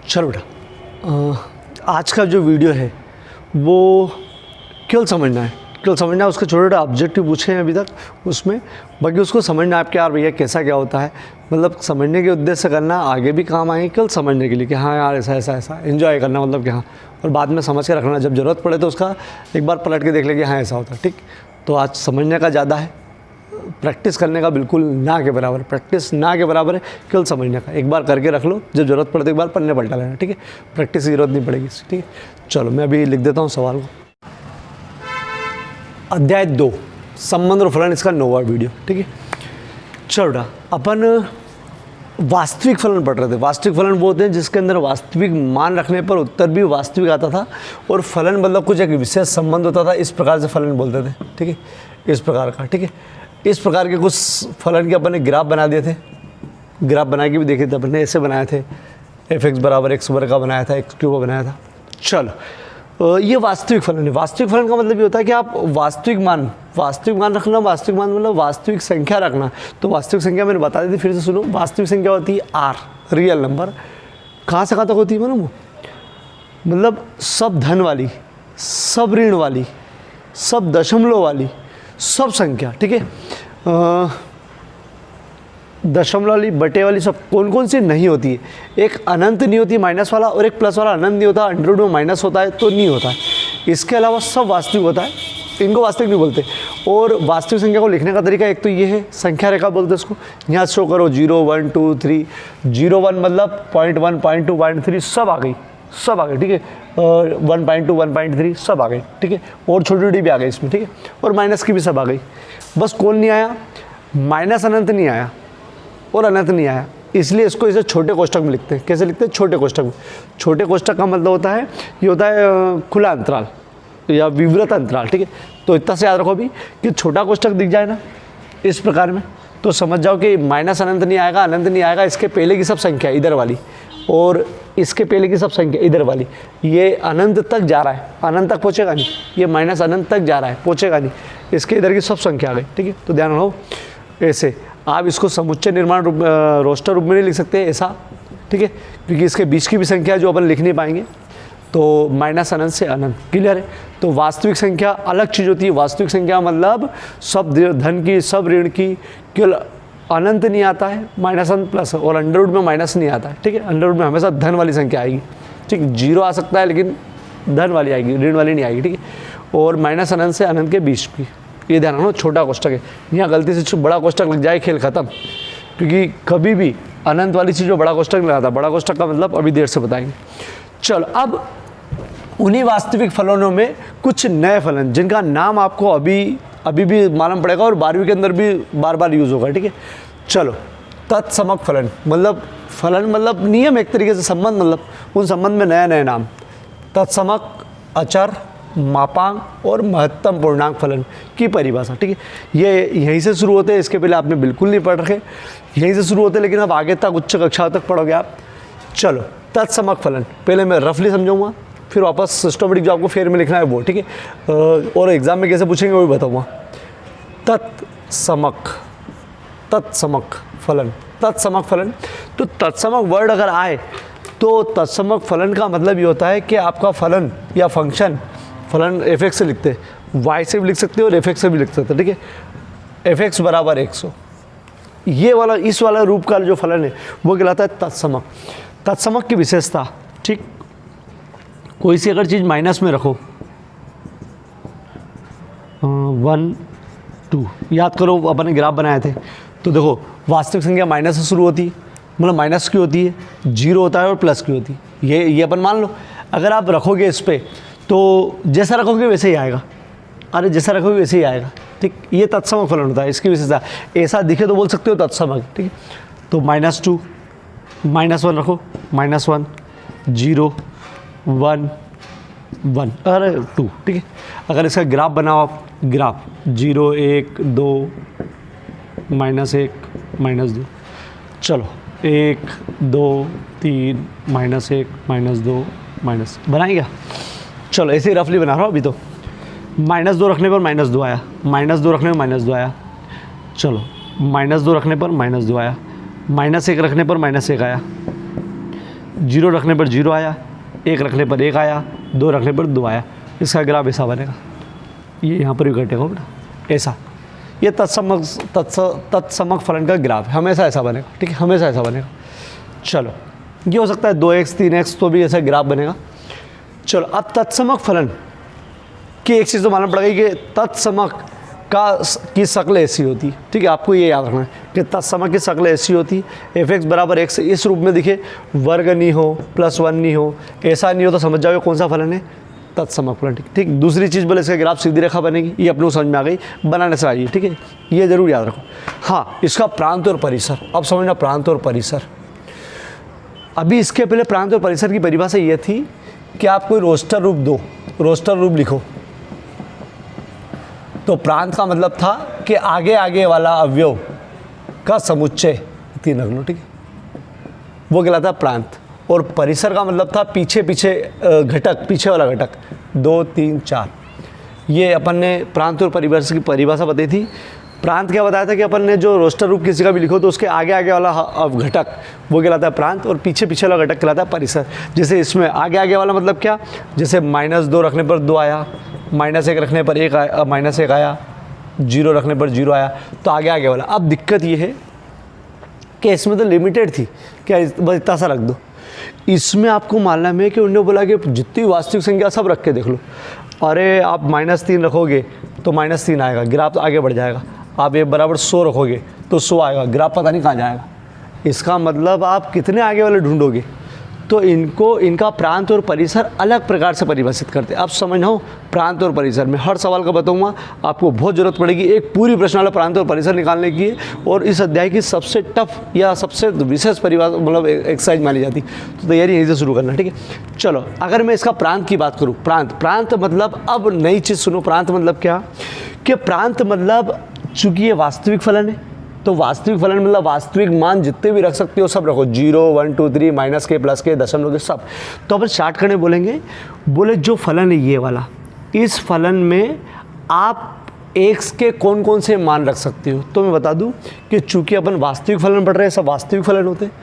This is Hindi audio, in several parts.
चलो बेटा, आज का जो वीडियो है वो केवल समझना है, केवल समझना है। उसके छोटे छोटे ऑब्जेक्टिव पूछे हैं अभी तक उसमें, बाकी उसको समझना है आपके यार भैया कैसा क्या होता है, मतलब समझने के उद्देश्य से करना, आगे भी काम आएंगे केवल समझने के लिए कि हाँ यार ऐसा ऐसा ऐसा एंजॉय करना, मतलब कि हाँ, और बाद में समझ के रखना, जब ज़रूरत पड़े तो उसका एक बार पलट के देख ले कि हाँ ऐसा होता है। ठीक, तो आज समझने का ज़्यादा है, प्रैक्टिस करने का बिल्कुल ना के बराबर, प्रैक्टिस ना के बराबर है, केवल समझने का। एक बार करके रख लो, जब ज़रूरत पड़े तो एक बार पन्ने पलटा लेना। ठीक है, प्रैक्टिस की ज़रूरत नहीं पड़ेगी। ठीक है, चलो मैं अभी लिख देता हूँ सवाल को। अध्याय 2 संबंध और फलन, इसका 9वां वीडियो। ठीक है, चलो बेटा, अपन वास्तविक फलन पढ़ रहे थे। वास्तविक फलन वो होते हैं जिसके अंदर वास्तविक मान रखने पर उत्तर भी वास्तविक आता था, और फलन मतलब कुछ एक विशेष संबंध होता था, इस प्रकार से फलन बोलते थे। ठीक है, इस प्रकार का। ठीक है, इस प्रकार के कुछ फलन के अपन ने ग्राफ बना दिए थे, ग्राफ बना के भी देखे थे अपन ने, ऐसे बनाए थे, f(x) = x वर्ग का बनाया था, x³ का बनाया था। चलो, ये वास्तविक फलन है। वास्तविक फलन का मतलब ये होता है कि आप वास्तविक मान रखना। वास्तविक मान मतलब वास्तविक संख्या रखना। तो वास्तविक संख्या मैंने बता दी थी, फिर से सुनो। वास्तविक संख्या होती है r, रियल नंबर। कहाँ से कहाँ तक होती है मालूम? मतलब सब धन वाली, सब ऋण वाली, सब दशमलव वाली, सब संख्या। ठीक है, दशमलव वाली, बटे वाली, सब कौन कौन सी नहीं होती है? एक अनंत नहीं होती माइनस वाला, और एक प्लस वाला अनंत नहीं होता, अंडर रूट में माइनस होता है तो नहीं होता है। इसके अलावा सब वास्तविक होता है, इनको वास्तविक नहीं बोलते। और वास्तविक संख्या को लिखने का तरीका एक तो ये है, संख्या रेखा बोलते हैं इसको। यहाँ शो करो 0 1 2 3, 0 1 मतलब 0.1 0.2 0.3 सब आ गई, सब आ गई। ठीक है, 1.2 1.3 सब आ गई। ठीक है, और छोटी छोटी भी आ गई इसमें। ठीक है, और माइनस की भी सब आ गई। बस कौन नहीं आया? माइनस अनंत नहीं आया और अनंत नहीं आया, इसलिए इसको इसे छोटे कोष्ठक में लिखते हैं। कैसे लिखते हैं? छोटे कोष्ठक में। छोटे कोष्ठक का मतलब होता है, ये होता है खुला अंतराल या विवृत अंतराल। ठीक है, तो इतना से याद रखो अभी कि छोटा कोष्ठक दिख जाए ना इस प्रकार में, तो समझ जाओ कि माइनस अनंत नहीं आएगा, अनंत नहीं आएगा, इसके पहले की सब संख्या इधर वाली, और इसके पहले की सब संख्या इधर वाली, ये अनंत तक जा रहा है, अनंत तक पहुँचेगा नहीं, ये माइनस अनंत तक जा रहा है, पहुँचेगा नहीं, इसके इधर की सब संख्या आ गई। ठीक है, तो ध्यान रखो। ऐसे आप इसको समुच्चय निर्माण रूप, रोस्टर रूप में नहीं लिख सकते ऐसा। ठीक है, क्योंकि इसके बीच की भी संख्या जो अपन लिख नहीं पाएंगे, तो माइनस अनंत से अनंत। क्लियर है? तो वास्तविक संख्या अलग चीज़ होती है। वास्तविक संख्या मतलब सब धन की, सब ऋण की, केवल अनंत नहीं आता है, माइनस अनंत प्लस, और अंडर रूट में माइनस नहीं आता है। ठीक है, अंडर रूट में हमेशा धन वाली संख्या आएगी। ठीक है, 0 आ सकता है लेकिन धन वाली आएगी, ऋण वाली नहीं आएगी। ठीक है, और माइनस अनंत से अनंत के बीच की, ये ध्यान रखना। छोटा कोष्ठक है, यहाँ गलती से बड़ा कोष्ठक लग जाए, खेल खत्म। क्योंकि कभी भी अनंत वाली चीज़ जो बड़ा कोष्ठक में लगाता है, बड़ा कोष्ठक का मतलब अभी देर से बताएंगे। चलो, अब उन्हीं वास्तविक फलनों में कुछ नए फलन जिनका नाम आपको अभी भी मालूम पड़ेगा, और 12वीं के अंदर भी बार बार यूज़ होगा। ठीक है, चलो, तत्समक फलन मतलब फलन मतलब नियम, एक तरीके से संबंध, मतलब उन संबंध में नया नया नाम। तत्समक, अचर, मापांक और महत्तम पूर्णांक फलन की परिभाषा। ठीक है, ये यहीं से शुरू होते हैं, इसके पहले आपने बिल्कुल नहीं पढ़ रखे, यहीं से शुरू होते हैं, लेकिन अब आगे तक उच्च कक्षा तक पढ़ोगे आप। चलो, तत्समक फलन पहले मैं रफली समझाऊंगा, फिर वापस सिस्टमेटिक जो आपको फेर में लिखना है वो। ठीक है, और एग्जाम में कैसे पूछेंगे वो भी बताऊँगा। तत्समक फलन, तत्समक फलन। तो तत्समक वर्ड अगर आए तो तत्समक फलन का मतलब ये होता है कि आपका फलन या फंक्शन, फलन f(x) से लिखते हैं, y से भी लिख सकते हो और f(x) से भी लिख सकते हो। ठीक है, f(x) = 100, ये वाला, इस वाला रूप का जो फलन है वो कहलाता है तत्समक। तत्समक की विशेषता, ठीक, कोई सी अगर चीज़ माइनस में रखो, 1 2, याद करो अपन ने ग्राफ बनाए थे, तो देखो वास्तविक संख्या माइनस से शुरू होती है, मतलब माइनस की होती है, 0 होता है और प्लस की होती है। ये अपन मान लो। अगर आप रखोगे इस पर तो जैसा रखोगे वैसे ही आएगा, अरे जैसा रखोगे वैसे ही आएगा। ठीक, ये तत्समक फलन होता है। इसकी विशेषता ऐसा दिखे तो बोल सकते हो तत्समक। ठीक है, तो -2, -1 रखो, -1 0 1 1, अरे 2। ठीक है, अगर इसका ग्राफ बनाओ आप, ग्राफ 0 1 2 -1 -2, चलो 1 2 3 -1 -2 बनाएगा। चलो ऐसे ही रफली बना रहा हूँ अभी। तो -2 रखने पर -2 आया, -2 रखने पर -2 आया, चलो -2 रखने पर -2 आया, -1 रखने पर -1 आया, 0 रखने पर 0 आया, 1 रखने पर 1 आया, 2 रखने पर 2 आया। इसका ग्राफ ऐसा बनेगा, ये यहाँ पर भी घटेगा बेटा, ऐसा। ये तत्समक फलन का ग्राफ हमेशा ऐसा बनेगा, ठीक है, हमेशा ऐसा बनेगा। चलो, ये हो सकता है 2x 3x तो भी ऐसा ग्राफ बनेगा। चलो, अब तत्समक फलन की एक चीज़ तो मालूम पड़ेगा कि तत्समक की शक्ल ऐसी होती है, ठीक है, आपको ये याद रखना है कि तत्समक की शक्ल ऐसी होती है, f(x) बराबर x इस रूप में दिखे, वर्ग नहीं हो, +1 नहीं हो, ऐसा नहीं हो तो समझ जाओगे कौन सा फलन है, तत्समक फलन, ठीक। दूसरी चीज़ बोले इसका ग्राफ सीधी रेखा बनेगी, ये अपने को समझ में आ गई, बनाने से आइए, ठीक है, ये जरूर याद रखो। हाँ, इसका प्रांत और परिसर, अब समझना प्रांत और परिसर। अभी इसके पहले प्रांत और परिसर की परिभाषा ये थी कि आप कोई रोस्टर रूप दो, रोस्टर रूप लिखो, तो प्रांत का मतलब था कि आगे आगे वाला अवयव का समुच्चय, 3 रख लो, ठीक है, वो कहलाता है प्रांत। और परिसर का मतलब था पीछे पीछे घटक, पीछे वाला घटक, 2 3 4। ये अपन ने प्रांत और परिभाषा की परिभाषा बताई थी। प्रांत क्या बताया था कि अपन ने जो रोस्टर रूप किसी का भी लिखो तो उसके आगे आगे वाला घटक वो कहलाता है प्रांत, और पीछे पीछे वाला घटक कहलाता है परिसर। जैसे इसमें आगे आगे वाला मतलब क्या, जैसे -2 रखने पर 2 आया, -1 रखने पर 1 आया, -1 आया, 0 रखने पर 0 आया, तो आगे आगे वाला। अब दिक्कत ये है कि इसमें तो लिमिटेड थी, क्या बस इतना सा रख दो। इसमें आपको मालूम है कि उन्होंने बोला कि जितनी वास्तविक संख्या सब रख के देख लो। अरे आप -3 रखोगे तो -3 आएगा, ग्राफ आगे बढ़ जाएगा। आप ये बराबर 100 रखोगे तो 100 आएगा, ग्राफ पता नहीं कहाँ जाएगा। इसका मतलब आप कितने आगे वाले ढूंढोगे, तो इनका प्रांत और परिसर अलग प्रकार से परिभाषित करते हैं। आप समझो, प्रांत और परिसर में हर सवाल का बताऊंगा, आपको बहुत ज़रूरत पड़ेगी एक पूरी प्रश्नावली प्रांत और परिसर निकालने की, और इस अध्याय की सबसे टफ या सबसे विशेष परिभाषा मतलब एक्सरसाइज मानी जाती, तो तैयारी यहीं से शुरू करना, ठीक है। चलो, अगर मैं इसका प्रांत की बात करूँ, प्रांत मतलब, अब नई चीज़ सुनो, प्रांत मतलब क्या, कि प्रांत मतलब चूँकि ये वास्तविक फलन है, तो वास्तविक फलन मतलब वास्तविक मान जितने भी रख सकते हो सब रखो, 0 1 2 3 माइनस के प्लस के दशमलव के सब। तो अपन स्टार्ट करने बोलेंगे, बोले जो फलन है ये वाला, इस फलन में आप x के कौन कौन से मान रख सकते हो। तो मैं बता दूं कि चूंकि अपन वास्तविक फलन पढ़ रहे हैं, सब वास्तविक फलन होते हैं,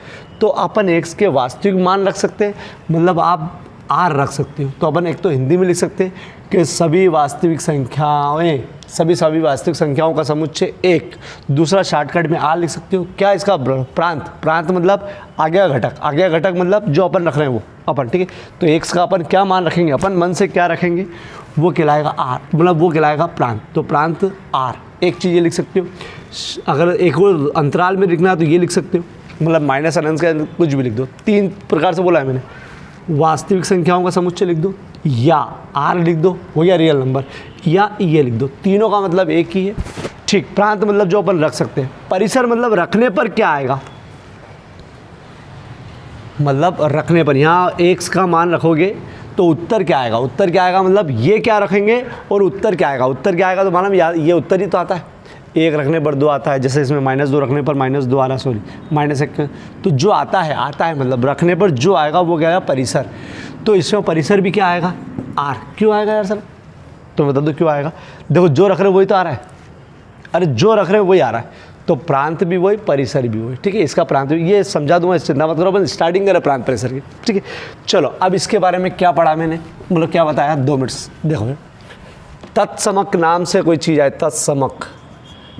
तो अपन x के वास्तविक मान रख सकते हैं, मतलब आप r रख सकते हो। तो अपन एक तो हिंदी में लिख सकते हैं कि सभी वास्तविक संख्याएं, सभी वास्तविक संख्याओं का समुच्चय 1। दूसरा शॉर्टकट में r लिख सकते हो। क्या इसका प्रांत मतलब आगे का घटक, आगे का घटक मतलब जो अपन रख रहे हैं वो अपन, ठीक है। तो x का अपन क्या मान रखेंगे, अपन मन से क्या रखेंगे, वो कहलाएगा r, मतलब वो कहलाएगा प्रांत। तो प्रांत r, एक चीज़ ये लिख सकते हो। अगर एक और अंतराल में लिखना है तो ये लिख सकते हो, मतलब माइनस अनंत के कुछ भी लिख दो। 3 प्रकार से बोला है मैंने, वास्तविक संख्याओं का समुच्चय लिख दो, या r लिख दो, हो गया रियल नंबर, या ये लिख दो, तीनों का मतलब एक ही है, ठीक। प्रांत मतलब जो अपन रख सकते हैं। परिसर मतलब रखने पर क्या आएगा, मतलब रखने पर, यहाँ x का मान रखोगे तो उत्तर क्या आएगा, उत्तर क्या आएगा मतलब ये क्या रखेंगे और उत्तर क्या आएगा, उत्तर क्या आएगा तो मालूम ये उत्तर ही तो आता है। 1 रखने पर 2 आता है, जैसे इसमें -2 रखने पर -2 आ रहा, सॉरी -1, तो जो आता है मतलब रखने पर जो आएगा वो क्या आएगा, परिसर। तो इसमें परिसर भी क्या आएगा, r। क्यों आएगा यार सर, तो बता दो क्यों आएगा। देखो जो रख रहे हैं वही तो आ रहा है, अरे जो रख रहे हैं वही आ रहा है, तो प्रांत भी वही, परिसर भी वही, ठीक है। इसका प्रांत भी ये समझा दूंगा, चिंता मत करो, अपन स्टार्टिंग करें प्रांत परिसर की, ठीक है। चलो, अब इसके बारे में क्या पढ़ा मैंने, मतलब क्या बताया, 2 मिनट देखो। तत्समक नाम से कोई चीज़ आए, तत्समक,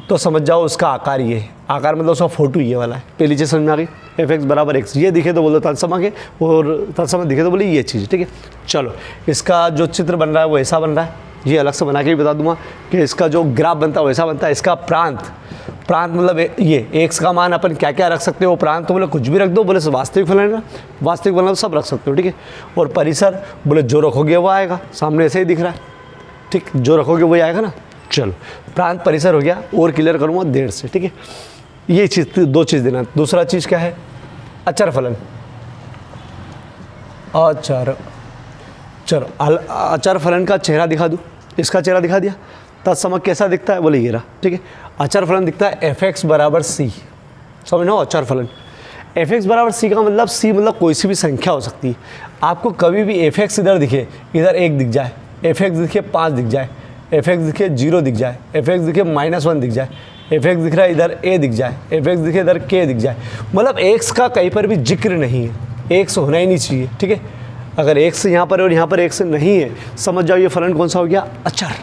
तो समझ जाओ उसका आकार ये है, आकार मतलब उसका फोटो ये वाला है। पहली चीज़ समझ में आ गई, f(x) बराबर x, ये दिखे तो बोलो तत्समक है, और तत्समक दिखे तो बोले ये चीज़, ठीक है। चलो, इसका जो चित्र बन रहा है वो ऐसा बन रहा है, ये अलग से बना के भी बता दूंगा कि इसका जो ग्राफ बनता है वैसा बनता है। इसका प्रांत मतलब ये x का मान अपन क्या क्या रख सकते हो, प्रांत तो बोले कुछ भी रख दो, बोले वास्तविक फलन है ना, वास्तविक फलन सब रख सकते हो, ठीक है। और परिसर बोले जो रखोगे वो आएगा, सामने ऐसे ही दिख रहा है, ठीक, जो रखोगे वही आएगा ना। चलो, प्रांत परिसर हो गया, और क्लियर करूँगा देर से, ठीक है। ये चीज़ 2 चीज़ देना। दूसरा चीज़ क्या है, अचर फलन, अचर फलन का चेहरा दिखा दूँ, इसका चेहरा दिखा दिया। तत्समक कैसा दिखता है, बोले ये रहा, ठीक है। अचर फलन दिखता है f(x) बराबर c, समझो अचर फलन। f(x) बराबर c का मतलब c मतलब कोई सी भी संख्या हो सकती है। आपको कभी भी f(x) इधर दिखे, इधर 1 दिख जाए, f(x) दिखे 5 दिख जाए, f(x) दिखे 0 दिख जाए, f(x) दिखे -1 दिख जाए, f(x) दिख रहा है इधर a दिख जाए, f(x) दिखे इधर k दिख जाए, मतलब x का कहीं पर भी जिक्र नहीं है, x होना ही नहीं चाहिए, ठीक है। अगर x यहाँ पर है और यहाँ पर x नहीं है, समझ जाओ ये फलन कौन सा हो गया, अचर।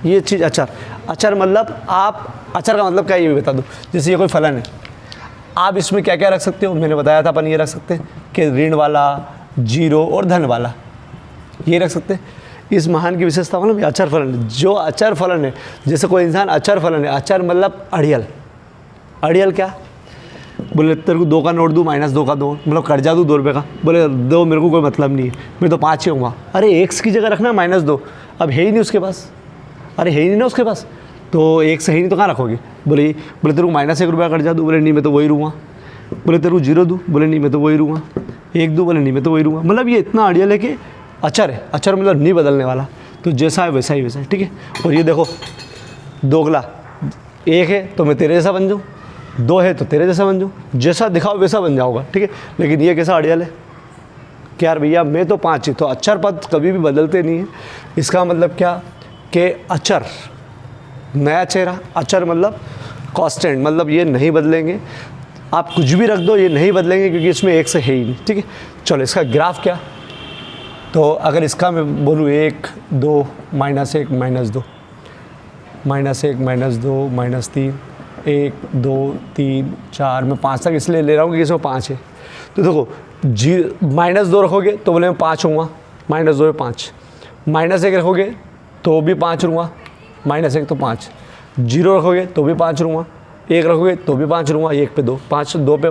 ये चीज़ अचर, अचर मतलब आप, अचर का मतलब क्या ये भी बता दूँ। जैसे ये कोई फलन है, आप इसमें क्या क्या रख सकते हो, मैंने बताया था अपन ये रख सकते हैं कि ऋण वाला, जीरो और धन वाला, ये रख सकते हैं। इस महान की विशेषता मतलब ये अचर फलन है। जो अचर फलन है, जैसे कोई इंसान अचर फलन है, अचर मतलब अड़ियल। अड़ियल क्या, बोले तेरे को 2 का नोट दूँ -2 का 2, मतलब कर्जा दूँ 2 रुपये का, बोले 2 मेरे को कोई मतलब नहीं है, मैं तो 5 ही होऊंगा। अरे x की जगह रखना -2, अब है ही नहीं उसके पास, अरे है ही नहीं ना उसके पास, तो एक से ही नहीं तो कहाँ रखोगे। बोले तेरे को -1 रुपया कर्जा दूँ, बोले नहीं मैं तो वही रहूँगा। बोले तेरे को 0 दूँ, बोले नहीं मैं तो वही रहूँगा। 1 दूँ, बोले नहीं मैं तो वही रहूँगा। मतलब ये इतना अड़ियल है कि अचर है, अचर मतलब नहीं बदलने वाला, तो जैसा है वैसा ही वैसा है, ठीक है। और ये देखो दोगला, 1 है तो मैं तेरे जैसा बन जाऊँ, 2 है तो तेरे जैसा बन जाऊँ, जैसा दिखाओ वैसा बन जाओगा, ठीक है। लेकिन ये कैसा अड़ियल है कि यार भैया मैं तो 5 ही, तो अचर पद कभी भी बदलते नहीं है। इसका मतलब क्या कि अचर नया चेहरा, अचर मतलब कांस्टेंट, मतलब ये नहीं बदलेंगे, आप कुछ भी रख दो ये नहीं बदलेंगे क्योंकि इसमें x है ही नहीं, ठीक है। चलो इसका ग्राफ क्या, तो अगर इसका मैं बोलूँ 1 2 -1 -2 -1 -2 -3 1 2 3 4, मैं 5 तक इसलिए ले रहा हूँ कि इसमें 5 है। तो देखो -2 रखोगे तो बोले मैं 5 होऊंगा, -2 है 5, -1 रखोगे तो भी 5 रहूँगा, -1 तो 5, 0 रखोगे तो भी 5 रहूँगा, 1 रखोगे तो भी 5 रहूँगा, 1 पे 2, 5 2 पे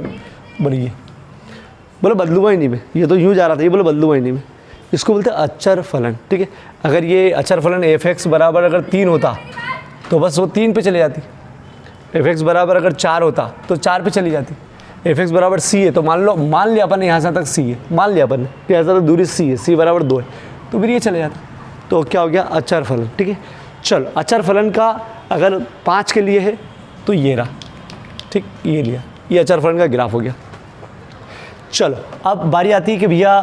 बनिए, बोले बदलूँगा ही नहीं मैं, ये तो यूँ जा रहा था, ये बोले बदलूँगा ही नहीं मैं। इसको बोलते हैं अचर फलन, ठीक है। अगर ये अचर फलन f(x) बराबर अगर 3 होता तो बस वो 3 पे चले जाती, f(x) बराबर अगर 4 होता तो 4 पे चली जाती, f(x) बराबर c है तो मान लिया अपन ने यहाँ से तक c है, मान लिया अपन ने कि ऐसा तक दूरी c है, c बराबर 2 है, तो फिर ये चले जाता, तो क्या हो गया अचर फलन, ठीक है। चलो अचर फलन का अगर 5 के लिए है तो ये रहा, ठीक, ये लिया, ये अचर फलन का ग्राफ हो गया। चलो अब बारी आती है कि भैया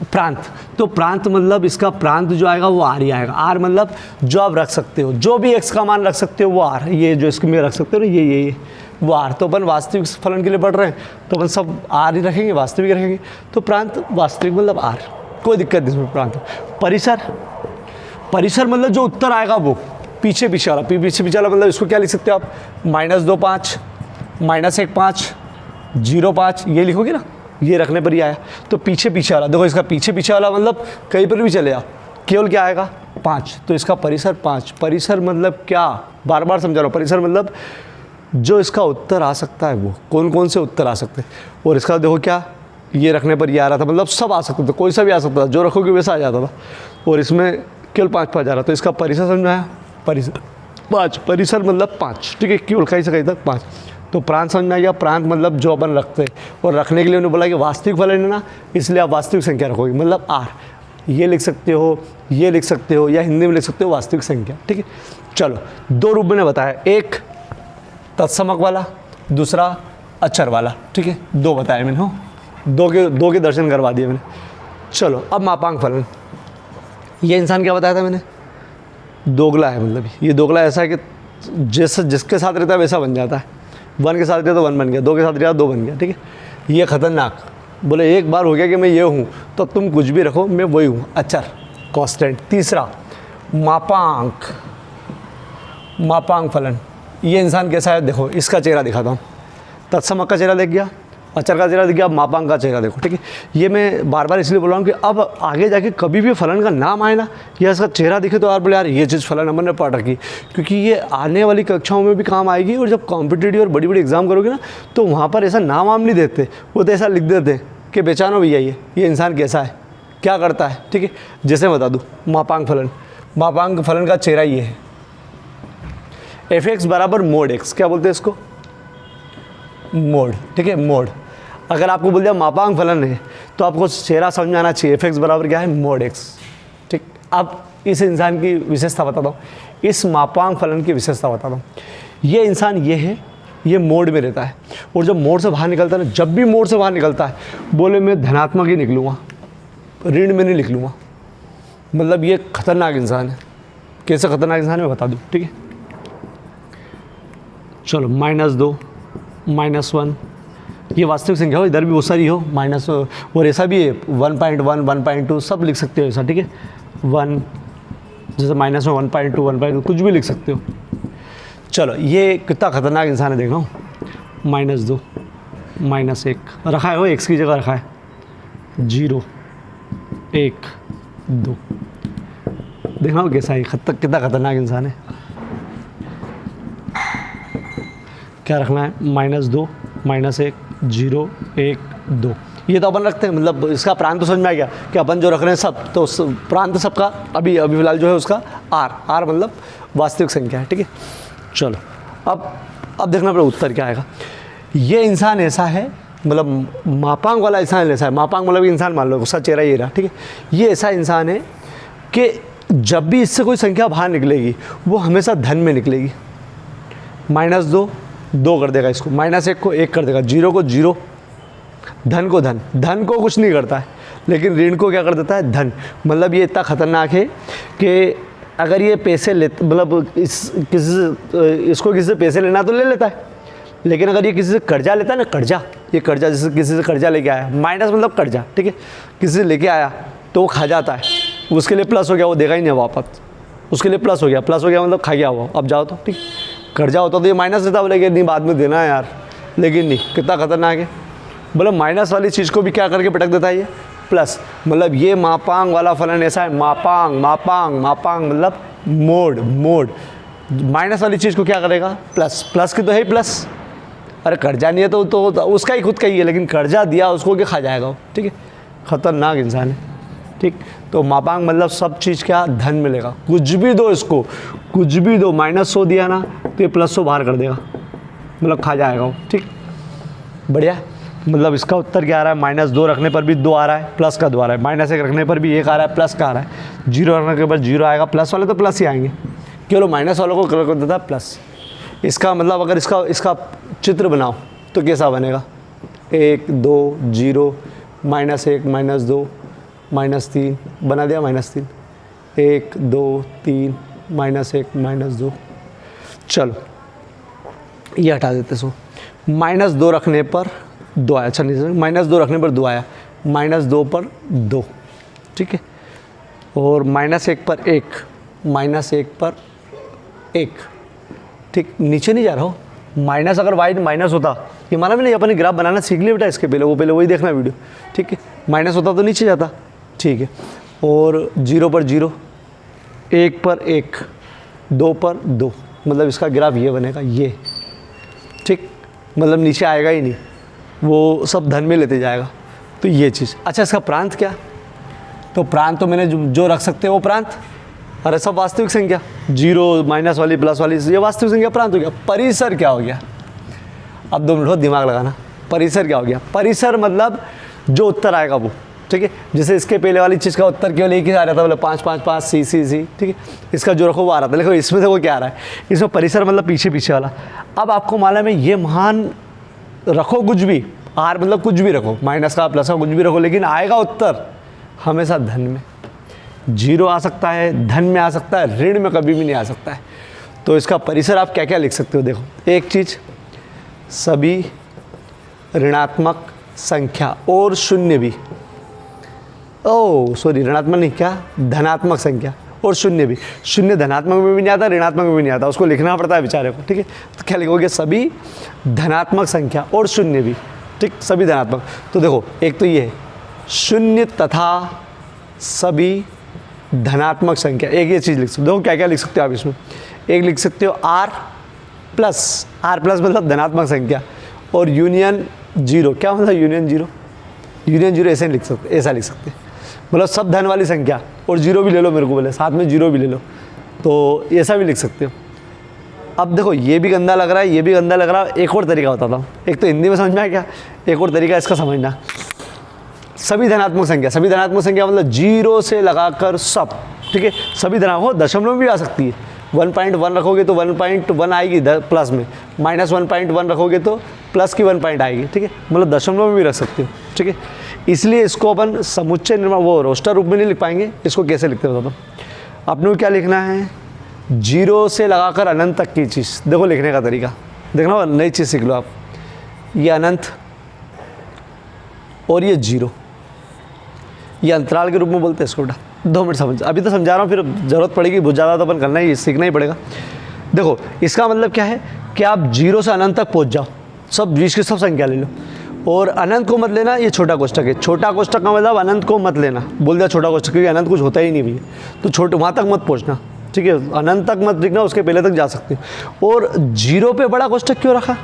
प्रांत, तो प्रांत मतलब इसका प्रांत जो आएगा वो आर ही आएगा। आर मतलब जो आप रख सकते हो, जो भी x का मान रख सकते हो वो आर, ये जो इसको में रख सकते हो ना ये वो आर। तो अपन वास्तविक फलन के लिए पढ़ रहे हैं तो अपन सब आर ही रखेंगे, वास्तविक रखेंगे, तो प्रांत वास्तविक मतलब आर, कोई दिक्कत नहीं इसमें। प्रांत परिसर, परिसर मतलब जो उत्तर आएगा वो पीछे पीछे वाला, पीछे पीछे वाला मतलब इसको क्या लिख सकते हो आप, -2 5 -1 5 0 5, ये लिखोगे ना, ये रखने पर ही आया, तो पीछे पीछे वाला, देखो इसका पीछे पीछे वाला मतलब कहीं पर भी चले जाओ केवल क्या आएगा 5, तो इसका परिसर 5। परिसर मतलब क्या, बार बार समझा रहा हूँ, परिसर मतलब जो इसका उत्तर आ सकता है वो कौन कौन से उत्तर आ सकते हैं। और इसका देखो क्या, ये रखने पर ये आ रहा था, मतलब सब आ सकते थे, कोई सा भी आ सकता था, जो रखोगे वैसा आ जाता था, और इसमें केवल 5 जा रहा, तो इसका परिसर समझाया, परिसर 5, परिसर मतलब 5, ठीक है, केवल कहीं से कहीं तक 5। तो प्रांत समझ में आ गया, प्रांत मतलब जो अपन रखते हैं, और रखने के लिए उन्होंने बोला कि वास्तविक फलन है ना, इसलिए आप वास्तविक संख्या रखोगे, मतलब आर, ये लिख सकते हो, ये लिख सकते हो, या हिंदी में लिख सकते हो वास्तविक संख्या, ठीक है। चलो 2 रूप मैंने बताया, एक तत्समक वाला, दूसरा अचर वाला, ठीक है, 2 बताए मैंने, हो 2 के दर्शन करवा दिए मैंने। चलो अब मापांक फलन, ये इंसान क्या बताया था मैंने, दोगला है, मतलब ये दोगला ऐसा है कि जिसके साथ रहता है वैसा बन जाता है, 1 के साथ रहा तो 1 बन गया, 2 के साथ रहा 2 बन गया, ठीक है। ये खतरनाक, बोले एक बार हो गया कि मैं ये हूँ तो तुम कुछ भी रखो मैं वही हूँ, अचर कांस्टेंट। तीसरा मापांक, मापांक फलन, ये इंसान कैसा है, देखो इसका चेहरा दिखाता हूँ, तत्समक का चेहरा देख गया, अचर का चेहरा दिख गया, अब मापांक का चेहरा देखो, ठीक है। ये मैं बार बार इसलिए बोल रहा हूँ कि अब आगे जाके कभी भी फलन का नाम आए ना या इसका चेहरा दिखे तो यार बोले यार ये चीज़ फलन हमने पढ़ रखी, क्योंकि ये आने वाली कक्षाओं में भी काम आएगी, और जब कॉम्पिटिटिव और बड़ी बड़ी एग्जाम करोगे ना तो वहाँ पर ऐसा नाम वाम नहीं देते, वो तो ऐसा लिख देते कि पहचानो भैया ये इंसान कैसा है, क्या करता है, ठीक है। जैसे बता दूँ मापांक फलन, मापांक फलन का चेहरा ये है, f(x) बराबर मोड x, क्या बोलते हैं इसको, मोड, ठीक है, मोड। अगर आपको बोल दिया मापांक फलन है तो आपको चेहरा समझ में आना चाहिए, f(x) बराबर क्या है, मोड x, ठीक। अब इस इंसान की विशेषता बताता हूँ, इस मापांक फलन की विशेषता बताता हूँ। ये इंसान ये है, ये मोड में रहता है, और जब मोड से बाहर निकलता है ना, जब भी मोड से बाहर निकलता है बोले मैं धनात्मक ही निकलूँगा, ऋण में नहीं निकलूँगा, मतलब ये खतरनाक इंसान है। कैसे खतरनाक इंसान है मैं बता दूँ, ठीक है। चलो -2 -1 ये वास्तविक संख्या हो, इधर भी बहुत सारी हो माइनस, और ऐसा भी है 1.1 1.2 सब लिख सकते हो ऐसा, ठीक है। 1 जैसे माइनस में 1.2 1.2 कुछ भी लिख सकते हो। चलो ये कितना खतरनाक इंसान है, देखना -2 -1 रखा है, वो x की जगह रखा है 0 1 2। देखना हो कैसा है, कितना खतरनाक इंसान है। क्या रखना है, -2 -1 0 1 2। ये तो अपन रखते हैं, मतलब इसका प्रांत तो समझ में आ गया कि अपन जो रख रहे हैं सब, तो प्रांत सबका अभी फिलहाल जो है उसका r मतलब वास्तविक संख्या है, ठीक है। चलो अब देखना पड़ेगा उत्तर क्या आएगा। ये इंसान ऐसा है, मतलब मापांक वाला इंसान ऐसा है, मापांक मतलब इंसान मान लो उसका चेहरा ये रहा, ठीक है। ये ऐसा इंसान है कि जब भी इससे कोई संख्या बाहर निकलेगी वो हमेशा धन में निकलेगी। -2 2 कर देगा इसको, -1 को 1 कर देगा, 0 को 0, धन को धन को कुछ नहीं करता है, लेकिन ऋण को क्या कर देता है, धन। मतलब ये इतना खतरनाक है कि अगर ये पैसे ले, मतलब इसको किसी से पैसे लेना तो ले लेता है, लेकिन अगर ये किसी से कर्जा लेता है ना, कर्जा, ये कर्जा जैसे किसी से कर्जा लेके आया, माइनस मतलब कर्जा, ठीक है, किसी से लेके आया तो वो खा जाता है, उसके लिए प्लस हो गया, वो देगा ही नहीं वापस, उसके लिए प्लस हो गया मतलब खा गया वो, अब जाओ तो ठीक। कर्जा होता तो ये माइनस देता, बोले नहीं बाद में देना है यार, लेकिन नहीं, कितना खतरनाक है। मतलब माइनस वाली चीज़ को भी क्या करके पटक देता है ये प्लस। मतलब ये मापांक वाला फलन ऐसा है, मापांक मतलब मोड माइनस वाली चीज़ को क्या करेगा, प्लस की तो है ही प्लस। अरे कर्जा नहीं है तो उसका ही खुद का ही है, लेकिन कर्जा दिया उसको कि खा जाएगा वो, ठीक है। खतरनाक इंसान है, ठीक। तो मापांक मतलब सब चीज़ क्या धन मिलेगा, कुछ भी दो इसको, कुछ भी दो, -100 दिया ना तो ये +100 बाहर कर देगा, मतलब खा जाएगा वो, ठीक। बढ़िया। मतलब इसका उत्तर क्या आ रहा है, -2 रखने पर भी 2 आ रहा है, प्लस का 2 आ रहा है, -1 रखने पर भी 1 आ रहा है, प्लस का आ रहा है, 0 रखने के बाद 0 आएगा, प्लस वाले तो प्लस ही आएंगे, केवल माइनस वालों को कर देता है प्लस। इसका मतलब अगर इसका चित्र बनाओ तो कैसा बनेगा, 1 2 0 -1 -2 -3 बना दिया, -3 1 2 3 -1 -2। चलो ये हटा देते सो, -2 रखने पर 2 आया, अच्छा नहीं, -2 रखने पर 2 आया, -2 पर 2, ठीक है। और -1 पर 1 -1 पर 1, ठीक। नीचे नहीं जा रहा हो, माइनस अगर वाइड माइनस होता, ये माना भी नहीं, अपन ग्राफ बनाना सीख लिया बेटा इसके पहले, वो पहले वही देखना वीडियो, ठीक है। माइनस होता तो नीचे जाता, ठीक है। और 0 पर 0, 1 पर 1, 2 पर 2, मतलब इसका ग्राफ ये बनेगा ये, ठीक। मतलब नीचे आएगा ही नहीं, वो सब धन में लेते जाएगा, तो ये चीज़। अच्छा इसका प्रांत क्या, तो प्रांत तो मैंने जो रख सकते हैं वो प्रांत, अरे सब वास्तविक संख्या, 0 माइनस वाली प्लस वाली, ये वास्तविक संख्या प्रांत हो गया। परिसर क्या हो गया, अब 2 मिनट दिमाग लगाना, परिसर क्या हो गया, परिसर मतलब जो उत्तर आएगा वो, ठीक है। जैसे इसके पहले वाली चीज़ का उत्तर केवल एक ही आ रहा था, बोले 5 5 5 सी, ठीक है। इसका जो रखो वो आ रहा था, लेकिन इसमें से वो क्या आ रहा है, इसमें परिसर मतलब पीछे वाला। अब आपको मालूम है ये महान रखो कुछ भी, आर मतलब कुछ भी रखो, माइनस का प्लस का कुछ भी रखो, लेकिन आएगा उत्तर हमेशा धन में। 0 आ सकता है, धन में आ सकता है, ऋण में कभी भी नहीं आ सकता है। तो इसका परिसर आप क्या क्या लिख सकते हो, देखो एक चीज़, सभी ऋणात्मक संख्या और शून्य भी, सॉरी ऋणात्मक नहीं, क्या धनात्मक संख्या और शून्य भी, शून्य धनात्मक में भी नहीं आता, ऋणात्मक में भी नहीं आता, उसको लिखना पड़ता है बेचारे को, ठीक है। तो क्या लिखोगे, सभी धनात्मक संख्या और शून्य भी, ठीक, सभी धनात्मक। तो देखो एक तो ये है शून्य तथा सभी धनात्मक संख्या, एक ये चीज़ लिख सकते हो। देखो क्या क्या लिख सकते हो आप इसमें, एक लिख सकते हो R प्लस मतलब धनात्मक संख्या, और यूनियन 0, क्या मतलब यूनियन 0, ऐसे लिख सकते, ऐसा लिख सकते, मतलब सब धन वाली संख्या और 0 भी ले लो, मेरे को बोले साथ में 0 भी ले लो, तो ऐसा भी लिख सकते हो। अब देखो ये भी गंदा लग रहा है, ये भी गंदा लग रहा है, एक और तरीका बताता हूँ, एक तो हिंदी में समझ में आया क्या, एक और तरीका इसका समझना। सभी धनात्मक संख्या मतलब 0 से लगाकर सब, ठीक है। सभी धनात्मक, दशमलव में भी आ सकती है, 1.1 रखोगे तो 1.1 आएगी प्लस में, -1.1 रखोगे तो प्लस की 1 पॉइंट आएगी, ठीक है। मतलब दशमलव में भी रख सकते हो, ठीक है। इसलिए इसको अपन समुच्चय निर्माण, वो रोस्टर रूप में नहीं लिख पाएंगे, इसको कैसे लिखते हो बताओ। अपने को क्या लिखना है, 0 से लगाकर अनंत तक की चीज़। देखो लिखने का तरीका देखना, नई चीज़ सीख लो आप। ये अनंत, और ये 0, ये अंतराल के रूप में बोलते हैं इसको बेटा। 2 मिनट समझ, अभी तो समझा रहा हूँ, फिर ज़रूरत पड़ेगी बहुत ज़्यादा तो अपन करना ही, सीखना ही पड़ेगा। देखो इसका मतलब क्या है कि आप 0 से अनंत तक पहुँच जाओ, सब बीच की सब संख्या ले लो, और अनंत को मत लेना, ये छोटा कोष्ठक है। छोटा कोष्ठक का मतलब अनंत को मत लेना, बोल दिया छोटा कोष्ठक, क्योंकि अनंत कुछ होता ही नहीं भैया, तो छोटे वहाँ तक मत पहुँचना, ठीक है, अनंत तक मत लिखना, उसके पहले तक जा सकते हो। और 0 पे बड़ा कोष्ठक क्यों रखा?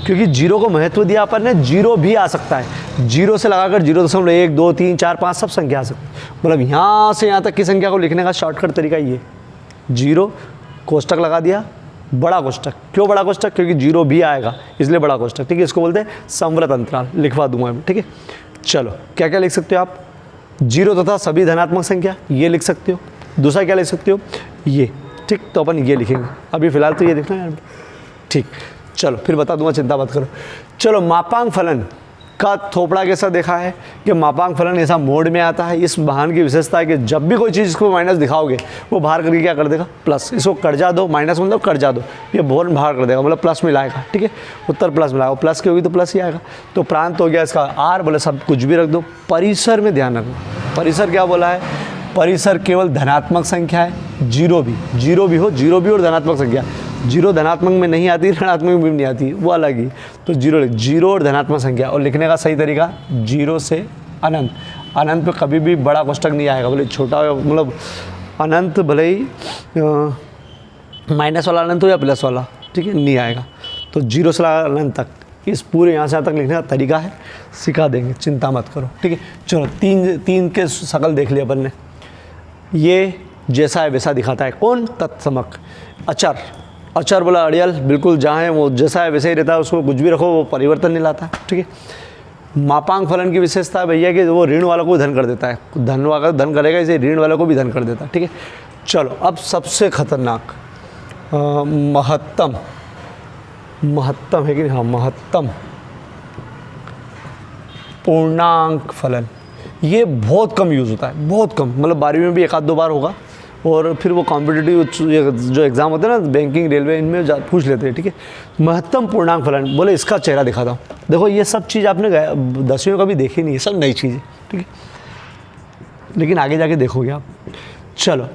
क्योंकि 0 को महत्व दिया अपन ने, 0 भी आ सकता है, 0 से लगाकर 0.1 2 3 4 5 सब संख्या आ सकती है। मतलब यहाँ से यहाँ तक की संख्या को लिखने का शॉर्टकट तरीका ये, 0 कोष्ठक लगा दिया, बड़ा कोष्ठक। क्यों बड़ा कोष्ठक? क्योंकि 0 भी आएगा, इसलिए बड़ा कोष्ठक, ठीक है। इसको बोलते हैं संवृत अंतराल, लिखवा दूंगा मैं, ठीक है। चलो क्या क्या लिख सकते हो आप? 0 तथा सभी धनात्मक संख्या, ये लिख सकते हो। दूसरा क्या लिख सकते हो? ये, ठीक, तो अपन ये लिखेंगे अभी फिलहाल तो ये लिखना है, ठीक। चलो फिर बता दूंगा, चिंता मत करो। चलो मापांक फलन का थोपड़ा कैसा देखा है कि मापांक फलन ऐसा मोड में आता है। इस वाहन की विशेषता है कि जब भी कोई चीज़ इसको माइनस दिखाओगे वो बाहर करके क्या कर देगा? प्लस। इसको कर्जा दो, माइनस मतलब कर्जा दो, ये बोर्ड बाहर कर देगा, मतलब प्लस मिलाएगा, ठीक है। उत्तर प्लस मिलाएगा, प्लस की होगी तो प्लस ही आएगा। तो प्रांत हो गया इसका आर, बोले सब कुछ भी रख दो। परिसर में ध्यान रखना, परिसर क्या बोला है? परिसर केवल धनात्मक संख्या है, 0 भी हो, 0 भी और धनात्मक संख्या। 0 धनात्मक में नहीं आती, ऋणात्मक में भी नहीं आती, वो अलग ही। तो 0 और धनात्मक संख्या, और लिखने का सही तरीका 0 से अनंत। अनंत पे कभी भी बड़ा कोष्ठक नहीं आएगा, बोले छोटा मतलब अनंत, भले ही माइनस वाला अनंत हो या प्लस वाला, ठीक है, नहीं आएगा। तो 0 से अनंत तक, इस पूरे यहाँ से यहाँ तक लिखने का तरीका है, सिखा देंगे, चिंता मत करो, ठीक है। चलो तीन के शकल देख लिया अपन ने। ये जैसा है वैसा दिखाता है, कौन? तत्समक। अचर, अचर बोला अड़ियल, बिल्कुल जहाँ है वो जैसा है वैसे ही रहता है, उसको कुछ भी रखो वो परिवर्तन नहीं लाता है, ठीक है। मापांक फलन की विशेषता है भैया कि वो ऋण वालों को धन कर देता है, धन वाला धन करेगा, इसे ऋण वालों को भी धन कर देता है, ठीक है। चलो अब सबसे खतरनाक महत्तम, महत्तम है कि नहीं? हाँ, महत्तम पूर्णांक फलन। ये बहुत कम यूज़ होता है, बहुत कम, मतलब 12वीं में भी 1-2 बार होगा, और फिर वो कॉम्पिटिटिव जो एग्ज़ाम होते हैं ना, बैंकिंग, रेलवे, इनमें पूछ लेते हैं, ठीक है। महत्तम पूर्णांक फलन, बोले इसका चेहरा दिखाता हूँ। देखो ये सब चीज़ आपने 10वीं में कभी देखी नहीं है, सब नई चीज़ है, ठीक है, लेकिन आगे जाके देखोगे आप। चलो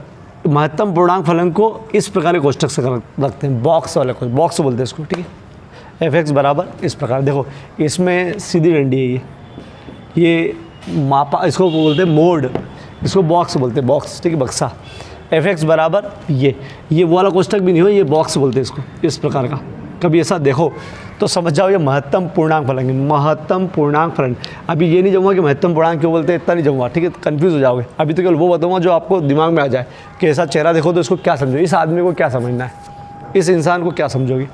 महत्तम पूर्णांक फलन को इस प्रकार के कोष्ठक से रखते हैं, बॉक्स वाले को, बॉक्स बोलते हैं इसको, ठीक है। fx बराबर इस प्रकार, देखो इसमें सीधी डंडी है, ये मापा, इसको बोलते हैं मोड, इसको बॉक्स बोलते हैं, बॉक्स, ठीक है, बक्सा। fx बराबर ये वाला कोष्ठक भी नहीं हो, ये बॉक्स बोलते हैं इसको, इस प्रकार का। कभी ऐसा देखो तो समझ जाओ ये महत्तम पूर्णांक फलन है, महत्तम पूर्णांक फलन। अभी ये नहीं जाऊँगा कि महत्तम पूर्णांक क्यों बोलते हैं, इतना नहीं जाऊँगा, ठीक है, कंफ्यूज हो जाओगे। अभी तो केवल वो बताऊँगा जो आपको दिमाग में आ जाए कि ऐसा चेहरा देखो तो इसको क्या समझो, इस आदमी को क्या समझना है, इस इंसान को क्या समझोगे।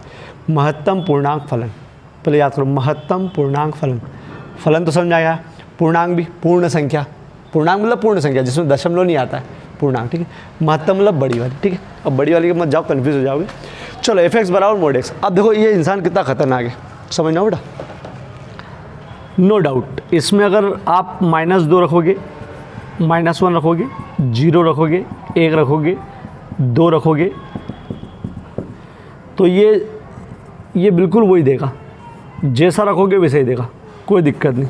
महत्तम पूर्णांक फलन, पहले याद करो, महत्तम पूर्णांक फलन। फलन तो समझ आया, पूर्णांक भी, पूर्ण संख्या, पूर्णांक मतलब पूर्ण संख्या जिसमें दशमलव नहीं आता है, पूर्णांक, ठीक है। महत्तम मतलब बड़ी वाली, ठीक है। अब बड़ी वाली के मत जाओ, कन्फ्यूज हो जाओगे। चलो fx बराबर मोड x। अब देखो ये इंसान कितना खतरनाक है, समझना बेटा, नो डाउट। इसमें अगर आप -2 रखोगे, -1 रखोगे, 0 रखोगे, 1 रखोगे, 2 रखोगे, तो ये बिल्कुल वही देगा, जैसा रखोगे वैसे ही देगा, कोई दिक्कत नहीं।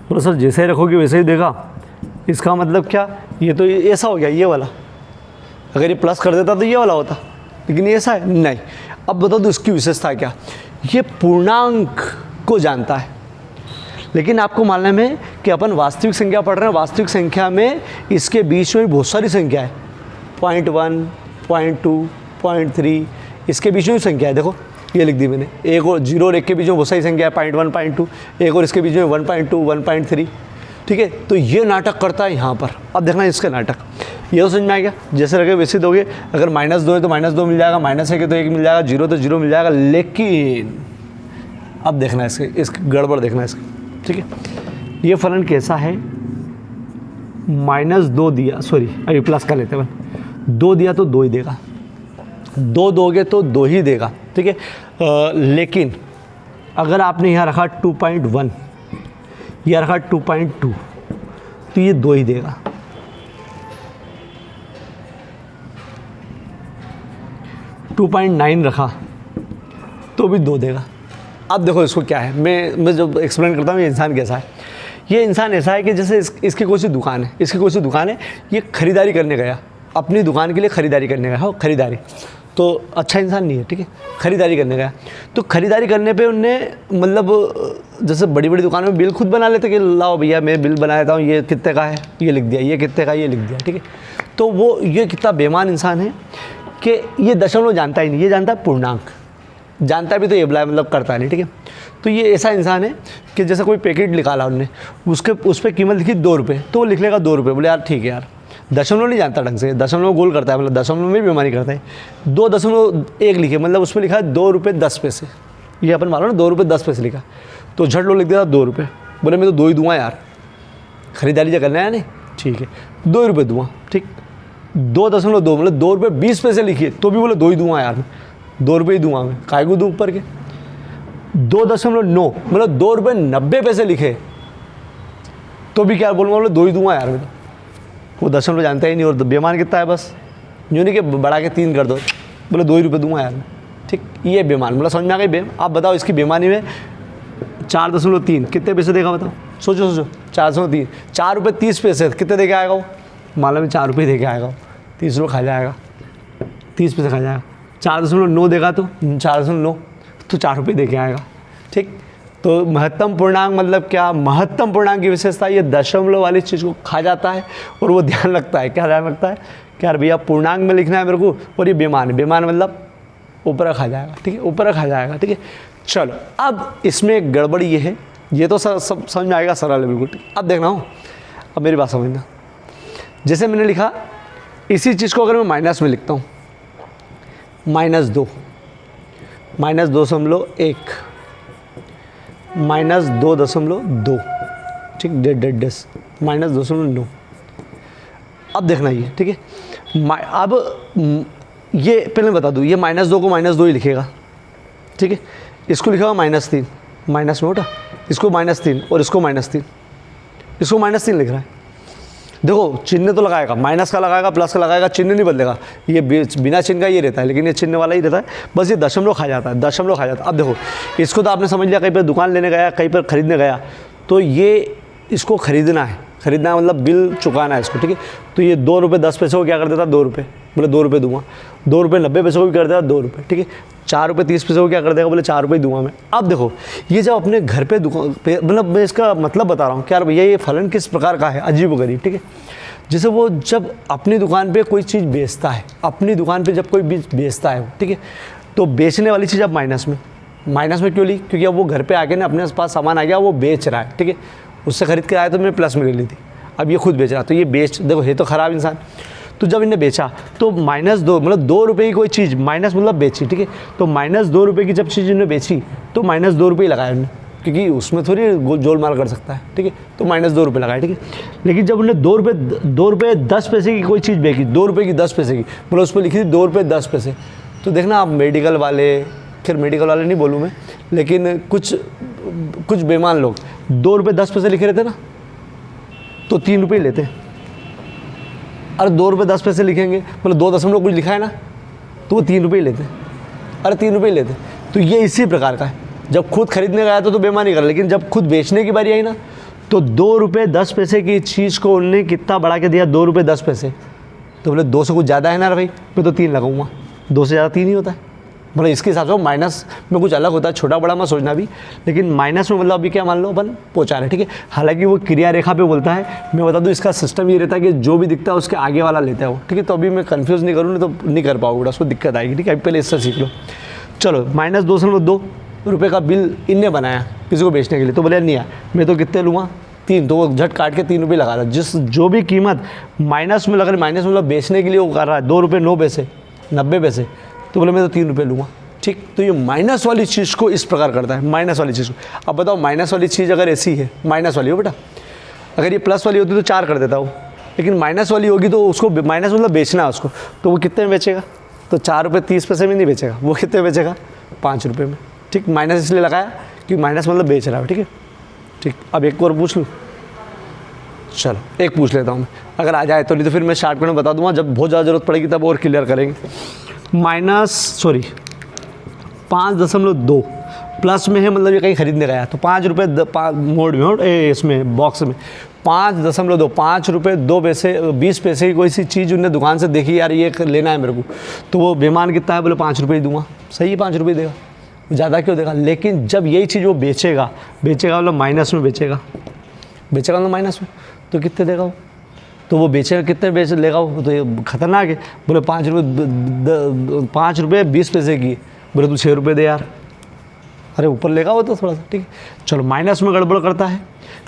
तो सर जैसे ही रखोगे वैसे ही देगा, इसका मतलब क्या? ये तो ऐसा हो गया, ये वाला, अगर ये प्लस कर देता तो ये वाला होता, लेकिन ये ऐसा है नहीं। अब बता दो इसकी विशेषता क्या? ये पूर्णांक को जानता है, लेकिन आपको मालूम है कि अपन वास्तविक संख्या पढ़ रहे हैं, वास्तविक संख्या में इसके बीच में बहुत सारी संख्या है, 0.1, 0.2, 0.3, इसके बीच में भी संख्या है। देखो ये लिख दी मैंने, एक और 0 और 1 के बीच में बहुत सारी संख्या है, 0.1, 0.2, एक और इसके बीच में 1.2, 1.3, ठीक है। तो ये नाटक करता है यहाँ पर। अब देखना इसका नाटक, ये तो समझ में आ गया, जैसे रखे वैसे दोगे। अगर -2 है तो -2 मिल जाएगा, -1 है तो 1 मिल जाएगा, 0 तो 0 मिल जाएगा। लेकिन अब देखना इसके गड़बड़ देखना इसकी, ठीक है। ये फलन कैसा है? -2 दिया, सॉरी अभी प्लस कर लेते हैं, 2 दिया तो 2 ही देगा, 2 दोगे तो 2 ही देगा, ठीक है। लेकिन अगर आपने यहाँ रखा 2.1, यह रखा 2.2, तो ये 2 ही देगा। 2.9 रखा तो भी 2 देगा। अब देखो इसको क्या है, मैं जो एक्सप्लेन करता हूँ ये इंसान कैसा है। ये इंसान ऐसा है कि जैसे इसकी कोई सी दुकान है, ये खरीदारी करने गया, अपनी दुकान के लिए खरीदारी करने गया, खरीदारी तो अच्छा इंसान नहीं है, ठीक है। खरीदारी करने गया, तो खरीदारी करने पे उनने मतलब जैसे बड़ी बड़ी दुकान में बिल खुद बना लेते कि लाओ भैया मैं बिल बना देता हूँ, ये कितने का है ये लिख दिया, ये कितने का ये लिख दिया, ठीक है। तो वो ये कितना बेईमान इंसान है कि ये दशमलव जानता ही नहीं, ये जानता है पूर्णांक, जानता भी तो ये बुलाए मतलब करता नहीं, ठीक है। तो ये ऐसा इंसान है कि जैसे कोई पैकेट निकाला उनने, उस पर कीमत लिखी 2 रुपये, तो वो लिख लेगा 2 रुपये, बोले यार ठीक है यार। दशमलव नहीं जानता ढंग से, दशमलव गोल करता है, मतलब दशमलव में बेईमानी करता है। 2.1 लिखे, मतलब उसमें लिखा है 2 रुपये 10 पैसे, ये अपन मानो ना 2 रुपये 10 पैसे लिखा, तो झट लो लिख देता 2 रुपये, बोले मैं तो 2 ही दूँगा यार, खरीदारी जो करना है नहीं, ठीक है 2 रुपये दूँगा, ठीक। 2.2 मतलब 2 रुपये 20 पैसे लिखिए, तो भी बोले 2 ही दूँगा यार, 2 रुपये ही दूँगा मैं, काय को दूँ ऊपर के। 2.9 मतलब 2 रुपये 90 पैसे लिखे, तो भी क्या बोलूँगा, बोले 2 ही दूँगा यार मैं तो। वो दशमलव जानता ही नहीं, और बेईमान कितना है, बस यूँ नहीं कि बढ़ा के 3 कर दो, बोले 2 ही रुपये दूँगा यार मैं, ठीक। ये बेईमान, मतलब समझ में आ गई आप बताओ इसकी बेईमानी में 4.3 कितने पैसे देगा बताओ, सोचो 4.3, 4 रुपये 30 पैसे कितने दे के आएगा वो, मान लो मैं 4 रुपये दे के आएगा, 30 रुपये खा जाएगा, 30 पैसे खा जाएगा। 4.9 देगा तो 4.9 तो 4 रुपये दे के आएगा, ठीक। तो महत्तम पूर्णांक मतलब क्या, महत्तम पूर्णांक की विशेषता ये दशमलव वाली चीज़ को खा जाता है, और वो ध्यान रखता है, क्या ध्यान रखता है कि यार भैया पूर्णांक में लिखना है मेरे को, और ये बेईमान है, बेईमान मतलब ऊपर खा जाएगा, ठीक है, ऊपर खा जाएगा, ठीक है। चलो अब इसमें एक गड़बड़ी ये है, ये तो सब समझ में आएगा, सरल है बिल्कुल, ठीक। अब देखना हो, अब मेरी बात समझना, जैसे मैंने लिखा इसी चीज़ को अगर मैं माइनस में लिखता हूँ, -2, -2.1, -2.2, ठीक, डेढ़ -2.9। अब देखना ये, ठीक है। अब ये पहले बता दूँ, ये -2 को -2 ही लिखेगा, ठीक है। इसको लिखेगा -3, माइनस में उठा, इसको -3 और इसको -3, इसको -3 लिख रहा है। देखो चिन्ह तो लगाएगा, माइनस का लगाएगा, प्लस का लगाएगा, चिन्ह नहीं बदलेगा, ये बिना चिन्ह का ये रहता है, लेकिन ये चिन्ह वाला ही रहता है, बस ये दशमलव खा जाता है, दशमलव खा जाता है। अब देखो इसको तो आपने समझ लिया, कहीं पर दुकान लेने गया, कहीं पर खरीदने गया, तो ये इसको खरीदना है मतलब बिल चुकाना है इसको, ठीक है। तो ये 2 रुपये 10 पैसे को क्या कर देता, 2 रुपये, बोले 2 रुपये दूंगा। 2 रुपये 90 पैसे को भी कर देता 2 रुपये, ठीक है। 4 रुपये 30 पैसे को क्या कर देगा, बोले 4 रुपये दूंगा मैं। अब देखो ये जब अपने घर पे दुकान पे, मतलब मैं इसका मतलब बता रहा हूँ कि यार भैया ये फलन किस प्रकार का है, अजीबोगरीब, ठीक है। जैसे वो जब अपनी दुकान पे कोई चीज़ बेचता है, अपनी दुकान पे जब कोई बेचता है, ठीक है, तो बेचने वाली चीज़ अब माइनस में क्यों ली, क्योंकि अब वो घर पे आके ना अपने पास सामान आ गया, वो बेच रहा है, ठीक है। उससे खरीद के आया तो मैंने प्लस में ले ली थी, अब ये खुद बेच रहा, तो ये देखो है तो ख़राब इंसान। तो जब इन्हें बेचा तो -2 मतलब 2 रुपये की कोई चीज़, माइनस मतलब बेची, ठीक है। तो -2 रुपये की जब चीज़ इन्हें बेची तो -2 रुपये लगाए उन्होंने, क्योंकि उसमें थोड़ी गोलमाल कर सकता है, ठीक है। तो -2 रुपये लगाए, ठीक है। लेकिन जब उन्हें 2 रुपये 10 पैसे की कोई चीज़ बेची, 2 रुपये की 10 पैसे की, मतलब उस पर लिखी थी 2 रुपये 10 पैसे, तो देखना आप मेडिकल वाले, खैर मेडिकल वाले नहीं बोलूँ मैं, लेकिन कुछ बेईमान लोग 2 रुपये 10 पैसे लिखे रहते ना, तो 3 रुपये लेते हैं। अरे 2 रुपये 10 पैसे लिखेंगे, मतलब 2 दशमलव कुछ लिखा है ना, तो वो 3 रुपये लेते हैं, अरे 3 रुपये लेते। तो ये इसी प्रकार का है, जब खुद खरीदने गया तो बेईमानी कर, लेकिन जब खुद बेचने की बारी आई ना, तो 2 रुपये 10 पैसे की चीज़ को उन्होंने कितना बढ़ा के दिया, 2 रुपये 10 पैसे। तो बोले 2 से कुछ ज़्यादा है ना भाई, मैं तो 3 लगाऊंगा, 2 से ज़्यादा 3 ही होता है, मतलब इसके हिसाब से माइनस में कुछ अलग होता है, छोटा बड़ा मत सोचना भी, लेकिन माइनस में मतलब अभी क्या मान लो अपन पहुँचा रहे, ठीक है। हालांकि वो क्रिया रेखा पे बोलता है, मैं बता दूँ इसका सिस्टम ये रहता है कि जो भी दिखता है उसके आगे वाला लेता है वो, ठीक है। तो अभी मैं कंफ्यूज नहीं करूँ, नहीं तो नहीं कर पाओगे, उसको दिक्कत आएगी, ठीक है। अभी पहले इससे सीख लो। चलो -2.2 रुपये का बिल इनने बनाया किसी को बेचने के लिए, तो बोले नहीं यार मैं तो कितने लूँगा, 3, तो वो झट काट के 3 रुपये लगा रहा, जो भी कीमत माइनस में लग रही, माइनस मतलब बेचने के लिए वो कर रहा है 2 रुपये 9 पैसे 90 पैसे, तो बोले मैं तो 3 रुपये लूँगा, ठीक। तो ये माइनस वाली चीज़ को इस प्रकार करता है, माइनस वाली चीज़ को। अब बताओ माइनस वाली चीज़ अगर ऐसी है, माइनस वाली हो बेटा, अगर ये प्लस वाली होती तो 4 कर देता वो, लेकिन माइनस वाली होगी तो उसको माइनस मतलब बेचना है उसको, तो वो कितने में बेचेगा, तो 4 रुपये 30 पैसे में नहीं बेचेगा, वो कितने में बेचेगा, 5 रुपये में, ठीक। माइनस इसलिए लगाया कि माइनस मतलब बेच रहा है, ठीक है, ठीक। अब एक और पूछ लूँ, चलो एक पूछ लेता हूँ मैं, अगर आ जाए तो, नहीं तो फिर मैं शॉर्टकट में बता दूंगा, जब बहुत ज़्यादा जरूरत पड़ेगी तब और क्लियर करेंगे। 5.2 प्लस में है मतलब ये कहीं खरीदने गया तो 5 रुपये मोड में इसमें बॉक्स में 5.2 5 रुपये 2 पैसे 20 पैसे की कोई सी चीज़ उन्हें दुकान से देखी यार ये लेना है मेरे को, तो वो बेईमान कितना है, बोले 5 रुपये ही दूंगा, सही है 5 रुपये देगा, ज़्यादा क्यों देगा। लेकिन जब यही चीज़ वो बेचेगा मतलब माइनस में बेचेगा मतलब माइनस में, तो कितने देगा वो, तो वो बेचेगा कितने लेगा वो, तो ये खतरनाक है। बोले 5 रुपये 20 पैसे की, बोले तू 6 रुपये दे यार, अरे ऊपर लेगा वो तो थोड़ा सा, ठीक है। चलो माइनस में गड़बड़ करता है,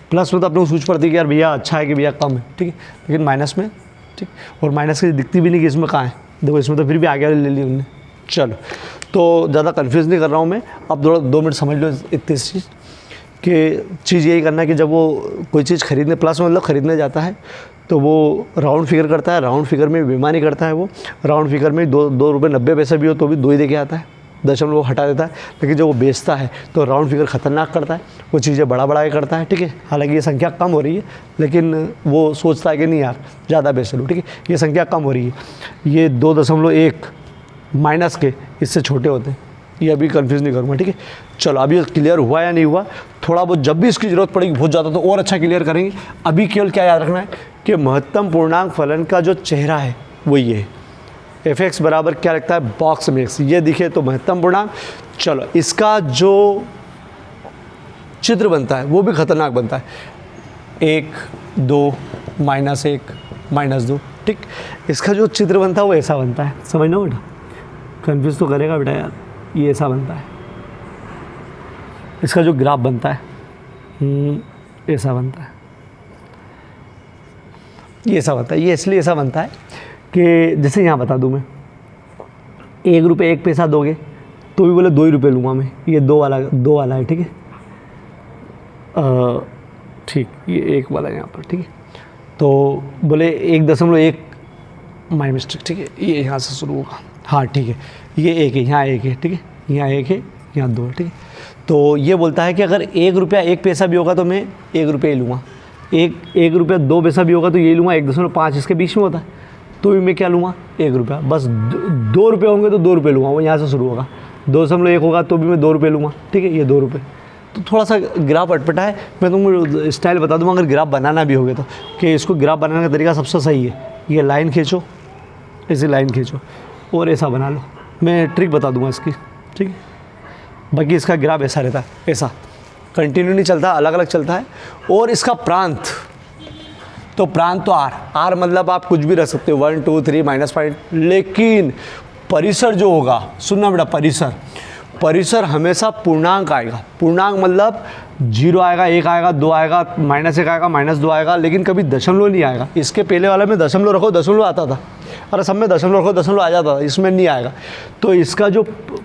प्लस में तो अपने को सोच पड़ती है कि यार भैया अच्छा है कि भैया कम है, ठीक है, लेकिन माइनस में, ठीक, और माइनस की दिखती भी नहीं कि इसमें कहाँ है, देखो इसमें तो फिर भी आगे ले ली उनने। चलो तो ज़्यादा कन्फ्यूज़ नहीं कर रहा हूँ मैं, अब थोड़ा 2 मिनट समझ लो इतनी चीज़ कि चीज़ यही करना है कि जब वो कोई चीज़ खरीदने, प्लस मतलब खरीदने जाता है तो वो राउंड फिगर करता है, राउंड फिगर में बेईमानी करता है, वो राउंड फिगर में 2 रुपये 90 पैसे भी हो तो भी 2 ही दे के आता है, दशमलव हटा देता है। लेकिन जब वो बेचता है तो राउंड फिगर ख़तरनाक करता है, वो चीज़ें बड़ा के करता है, ठीक है। हालांकि ये संख्या कम हो रही है लेकिन वो सोचता है कि नहीं यार ज़्यादा बेच लूँ, ठीक है, ये संख्या कम हो रही है, ये 2.1 माइनस के इससे छोटे होते हैं, ये अभी कन्फ्यूज़ नहीं करूँगा, ठीक है। चलो अभी क्लियर हुआ या नहीं हुआ, थोड़ा बहुत जब भी इसकी ज़रूरत पड़ेगी बहुत ज़्यादा तो और अच्छा क्लियर करेंगे। अभी केवल क्या याद रखना है कि महत्तम पूर्णांक फलन का जो चेहरा है वो ये है, f(x) बराबर क्या लगता है, बॉक्स में x, ये दिखे तो महत्तम पूर्णांक। चलो इसका जो चित्र बनता है वो भी खतरनाक बनता है, 1 2 -1 -2, ठीक। इसका जो चित्र बनता है वो ऐसा बनता है, समझ लो बेटा, कन्फ्यूज़ तो करेगा बेटा यार, ये ऐसा बनता है। इसका जो ग्राफ बनता है ऐसा बनता है, ये ऐसा बनता है। ये इसलिए ऐसा बनता है कि जैसे यहाँ बता दूँ मैं, 1 रुपये 1 पैसा दोगे तो भी बोले 2 ही रुपये लूँगा मैं, ये 2 वाला है, ठीक है, ठीक, ये 1 वाला है यहाँ पर, ठीक है। तो बोले 1.1 माई मिस्टेक, ठीक है, ये यहाँ से शुरू होगा, हाँ ठीक है, ये 1 है, यहाँ 1 है, ठीक है, यहाँ 1 है, यहाँ 2 है, ठीक है। तो ये बोलता है कि अगर 1 रुपया 1 पैसा भी होगा तो मैं 1 रुपये ही लूँगा, 1 रुपया 2 पैसा भी होगा तो ये लूँगा, 1.5 इसके बीच में होता है तो भी मैं क्या लूँगा, 1 रुपया। बस 2 रुपये होंगे तो 2 रुपये लूँगा, वो यहाँ से शुरू होगा, 2.1 होगा तो भी मैं 2 रुपये लूँगा, ठीक है, ये 2 रुपये। तो थोड़ा सा ग्राफ अटपटा है, मैं तुमको स्टाइल बता दूँगा अगर ग्राफ बनाना भी होगा तो, कि इसको ग्राफ बनाने का तरीका सबसे सही है, ये लाइन खींचो, ऐसी लाइन खींचो और ऐसा बना लो, मैं ट्रिक बता दूँगा इसकी, ठीक है। बाकी इसका ग्राफ ऐसा रहता है, ऐसा कंटिन्यू नहीं चलता, अलग अलग चलता है। और इसका प्रांत तो आर मतलब आप कुछ भी रख सकते हो, 1 2 3 -5, लेकिन परिसर जो होगा, सुनना बेटा, परिसर हमेशा पूर्णांक आएगा। पूर्णांक मतलब 0 आएगा, 1 आएगा, 2 आएगा, -1 आएगा, -2 आएगा, लेकिन कभी दशमलव नहीं आएगा। इसके पहले वाला में दशमलव रखो, दशमलव आता था, अरे सब में दशमलव रखो, दशमलव आ जाता था, इसमें नहीं आएगा। तो इसका जो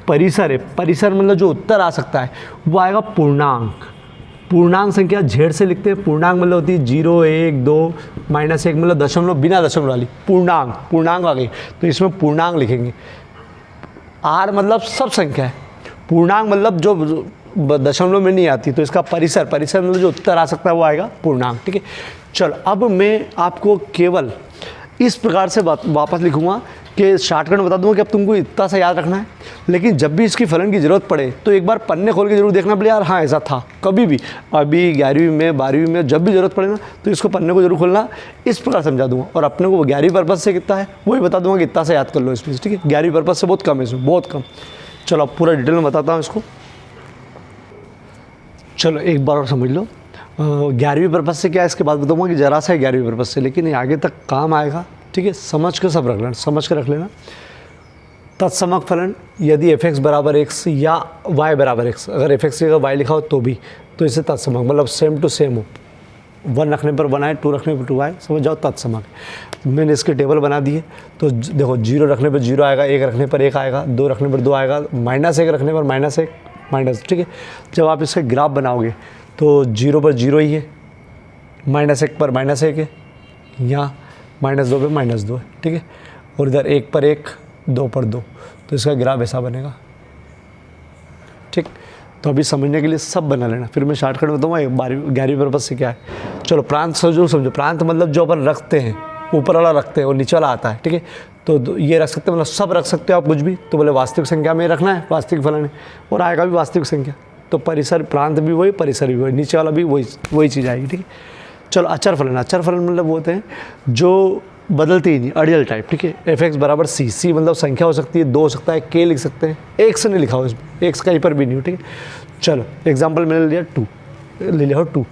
परिसर है, परिसर मतलब जो उत्तर आ सकता है वो आएगा पूर्णांक। पूर्णांक संख्या झेड़ से लिखते हैं, पूर्णांक मतलब होती है 0 1 2 -1 मतलब दशमलव, बिना दशमलव वाली पूर्णांक आ गई, तो इसमें पूर्णांक लिखेंगे। आर मतलब सब संख्या है, पूर्णांक मतलब जो दशमलव में नहीं आती, तो इसका परिसर मतलब जो उत्तर आ सकता है वो आएगा पूर्णांक, ठीक है। चलो अब मैं आपको केवल इस प्रकार से वापस लिखूंगा कि शॉर्टकट बता दूंगा कि अब तुमको इतना सा याद रखना है, लेकिन जब भी इसकी फलन की ज़रूरत पड़े तो एक बार पन्ने खोल के जरूर देखना पड़े, यार हाँ ऐसा था कभी भी, अभी 11वीं में 12वीं में जब भी ज़रूरत पड़े ना तो इसको पन्ने को जरूर खोलना, इस प्रकार समझा दूंगा। और अपने को 11वीं पर्पज़ से कितना है वही बता दूंगा कि इतना सा याद कर लो इसमें, ठीक है। 11वीं पर्पज़ से बहुत कम है इसमें, बहुत कम। चलो अब पूरा डिटेल में बताता हूँ इसको। चलो एक बार और समझ लो, 11वीं पर्पज़ से क्या है इसके बाद बताऊँगा कि जरा सा है 11वीं पर्पज़ से, लेकिन ये आगे तक काम आएगा, ठीक है। समझ के सब रख लेना, समझ के रख लेना। तत्समक फलन यदि f(x) बराबर x या y बराबर x, अगर f(x) की जगह y लिखा हो तो भी, तो इसे तत्समक मतलब सेम टू सेम हो, 1 रखने पर 1 आए, 2 रखने पर 2 आए, समझ जाओ तत्समक। मैंने इसके टेबल बना दिए, तो देखो 0 रखने पर 0 आएगा, 1 रखने पर 1 आएगा, 2 रखने पर 2 आएगा, -1 रखने पर -1 माइनस, ठीक है। जब आप इसके ग्राफ बनाओगे तो 0 पर 0 ही है, -1 पर -1 है, यहाँ -2 पर -2 है, ठीक है। और इधर 1 पर 1, 2 पर 2, तो इसका ग्राफ ऐसा बनेगा, ठीक। तो अभी समझने के लिए सब बना लेना, फिर मैं शॉर्टकट बताऊँगा 11वीं पर्पज़ से क्या है। चलो प्रांत समझो, प्रांत मतलब जो अपन रखते हैं, ऊपर वाला रखते हैं और नीचे वाला आता है, ठीक है। तो ये रख सकते हैं, मतलब सब रख सकते हो आप कुछ भी। तो बोले वास्तविक संख्या में रखना है, वास्तविक फलन है, और आएगा भी वास्तविक संख्या, तो परिसर प्रांत भी वही, परिसर भी वही, नीचे वाला भी वही चीज़ आएगी। ठीक है, चलो अचर फलन। अचर फलन मतलब वो होते हैं जो बदलते ही नहीं, अड़ियल टाइप। ठीक है, एफ एक्स बराबर सी। सी मतलब संख्या हो सकती है, 2 हो सकता है, के लिख सकते हैं, एक्स नहीं लिखा हो इसमें, एक्स कहीं पर भी नहीं हो। ठीक है, चलो एग्जाम्पल मैंने लिया 2, ले लिया हो 2,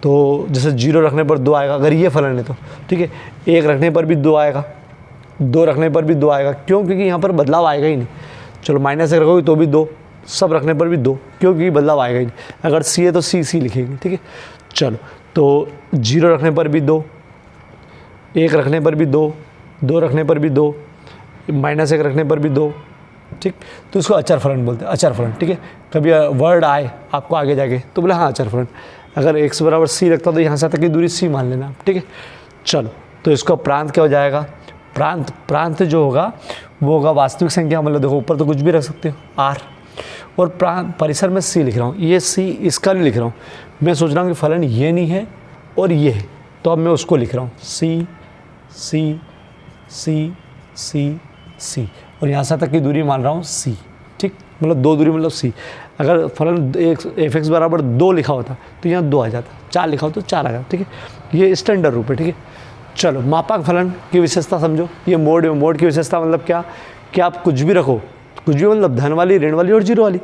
तो जैसे 0 रखने पर 2 आएगा अगर ये फलन है तो। ठीक है, 1 रखने पर भी 2 आएगा, 2 रखने पर भी 2 आएगा, क्यों? क्योंकि यहाँ पर बदलाव आएगा ही नहीं। चलो -1 रखोगे तो भी 2, सब रखने पर भी 2, क्योंकि बदलाव आएगा ही नहीं। अगर सी है तो सी लिखेंगे। ठीक है, चलो तो 0 रखने पर भी 2, 1 रखने पर भी 2, 2 रखने पर भी 2, -1 रखने पर भी 2। ठीक, तो इसको अचर फलन बोलते हैं, अचर फलन। ठीक है, कभी वर्ड आए आपको आगे जाके तो बोले हाँ अचर फलन। अगर x बराबर सी रखता तो यहाँ से तक की दूरी सी मान लेना। ठीक है, चलो तो इसका प्रांत क्या हो जाएगा? प्रांत जो होगा वो होगा वास्तविक संख्या, मतलब देखो ऊपर तो कुछ भी रख सकते हो r, और परिसर में सी लिख रहा हूँ, ये सी इसका नहीं लिख रहा हूँ, मैं सोच रहा हूँ कि फलन ये नहीं है और ये है, तो अब मैं उसको लिख रहा हूँ सी सी सी सी सी, और यहाँ से तक की दूरी मान रहा हूँ सी। ठीक, मतलब 2 दूरी मतलब सी। अगर फलन एफ एक्स बराबर 2 लिखा होता तो यहाँ 2 आ जाता, 4 लिखा हो तो 4 आ जाता। ठीक है, ये स्टैंडर्ड रूप है। ठीक है, चलो मापांक फलन की विशेषता समझो। ये मोड की विशेषता मतलब क्या कि आप कुछ भी रखो, कुछ भी मतलब धन वाली, ऋण वाली और जीरो वाली,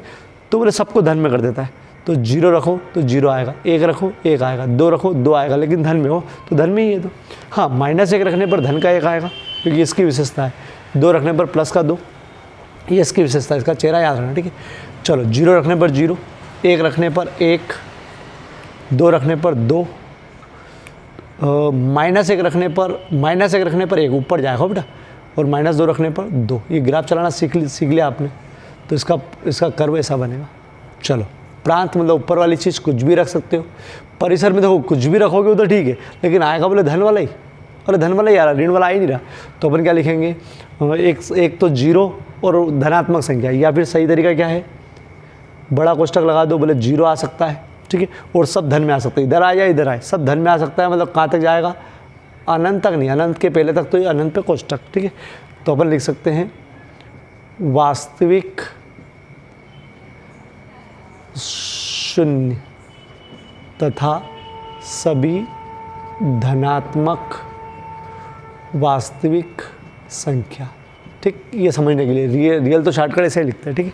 तो बोले सबको धन में कर देता है। तो 0 रखो तो 0 आएगा, 1 रखो 1 आएगा, 2 रखो 2 आएगा, लेकिन धन में हो तो धन में ही है। तो हाँ, -1 रखने पर धन का 1 आएगा क्योंकि इसकी विशेषता है, 2 रखने पर प्लस का 2, ये इसकी विशेषता है, इसका चेहरा याद रखना। ठीक है, चलो 0 रखने पर 0, 1 रखने पर 1, 2 रखने पर 2, -1 रखने पर 1 ऊपर जाएगा बेटा, और -2 रखने पर 2। ये ग्राफ चलाना सीख लिया आपने, तो इसका कर्व ऐसा बनेगा। चलो प्रांत मतलब ऊपर वाली चीज़ कुछ भी रख सकते हो। परिसर में देखो कुछ भी रखोगे उधर ठीक है, लेकिन आएगा बोले धन वाला ही, अरे धन वाला ही आ रहा, ऋण वाला आ ही नहीं रहा, तो अपन क्या लिखेंगे? एक तो 0 और धनात्मक संख्या, या फिर सही तरीका क्या है, बड़ा कोष्टक लगा दो, बोले 0 आ सकता है। ठीक है, और सब धन में आ सकता है, इधर आ या इधर आए सब धन में आ सकता है, मतलब कहाँ तक जाएगा? अनंत तक नहीं, अनंत के पहले तक तो ये अनंत पे कोष्टक। ठीक है, तो अपन लिख सकते हैं वास्तविक शून्य तथा सभी धनात्मक वास्तविक संख्या। ठीक, ये समझने के लिए रियल तो शॉर्टकट ऐसे ही लिखते हैं। ठीक है,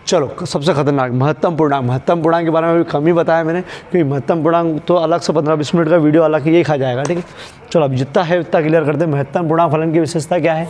चलो सबसे खतरनाक महत्तम पूर्णांक। महत्तम पूर्णांक के बारे में भी कम ही बताया मैंने, क्योंकि महत्तम पूर्णांक तो अलग से 15-20 मिनट का वीडियो अलग ही खा जाएगा। ठीक है, चलो अब जितना है उतना क्लियर करते हैं। महत्तम पूर्णांक फलन की विशेषता क्या है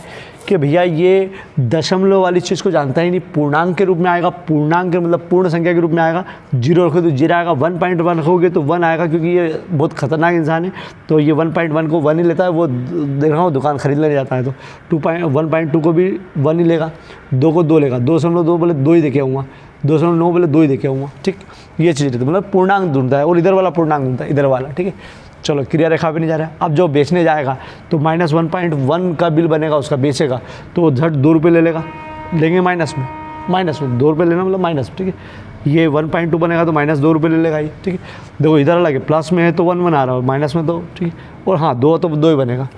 कि भैया ये दशमलव वाली चीज़ को जानता ही नहीं, पूर्णांक के रूप में आएगा, पूर्णांक के मतलब पूर्ण संख्या के रूप में आएगा। 0 रखोगे तो 0 आएगा, 1.1 रखोगे तो 1 आएगा, क्योंकि ये बहुत खतरनाक इंसान है, तो ये 1.1 को 1 ही लेता है। वो देख रहा हूँ दुकान खरीदने जाता है तो 1.2 को भी 1 ही लेगा, 2 को 2 लेगा, 2.2 बोले 2 ही देखे आऊँगा, 2.9 बोले 2 ही देखे आऊँगा। ठीक, ये चीज़ रहती है, मतलब पूर्णांक ढूंढता है, और इधर वाला पूर्णांक ढूंढता है, इधर वाला। ठीक है, चलो क्रिया रेखा भी नहीं जा रहा है। अब जो बेचने जाएगा तो -1.1 का बिल बनेगा, उसका बेचेगा तो झट 2 रुपये ले लेंगे माइनस में 2 रुपये लेना मतलब माइनस में। ठीक है, ये 1.2 बनेगा तो -2 रुपये ले लेगा ये। ठीक है, देखो इधर अलग है, प्लस में है तो 1 आ रहा है, माइनस में तो ठीक है, और हाँ 2 तो 2 ही बनेगा,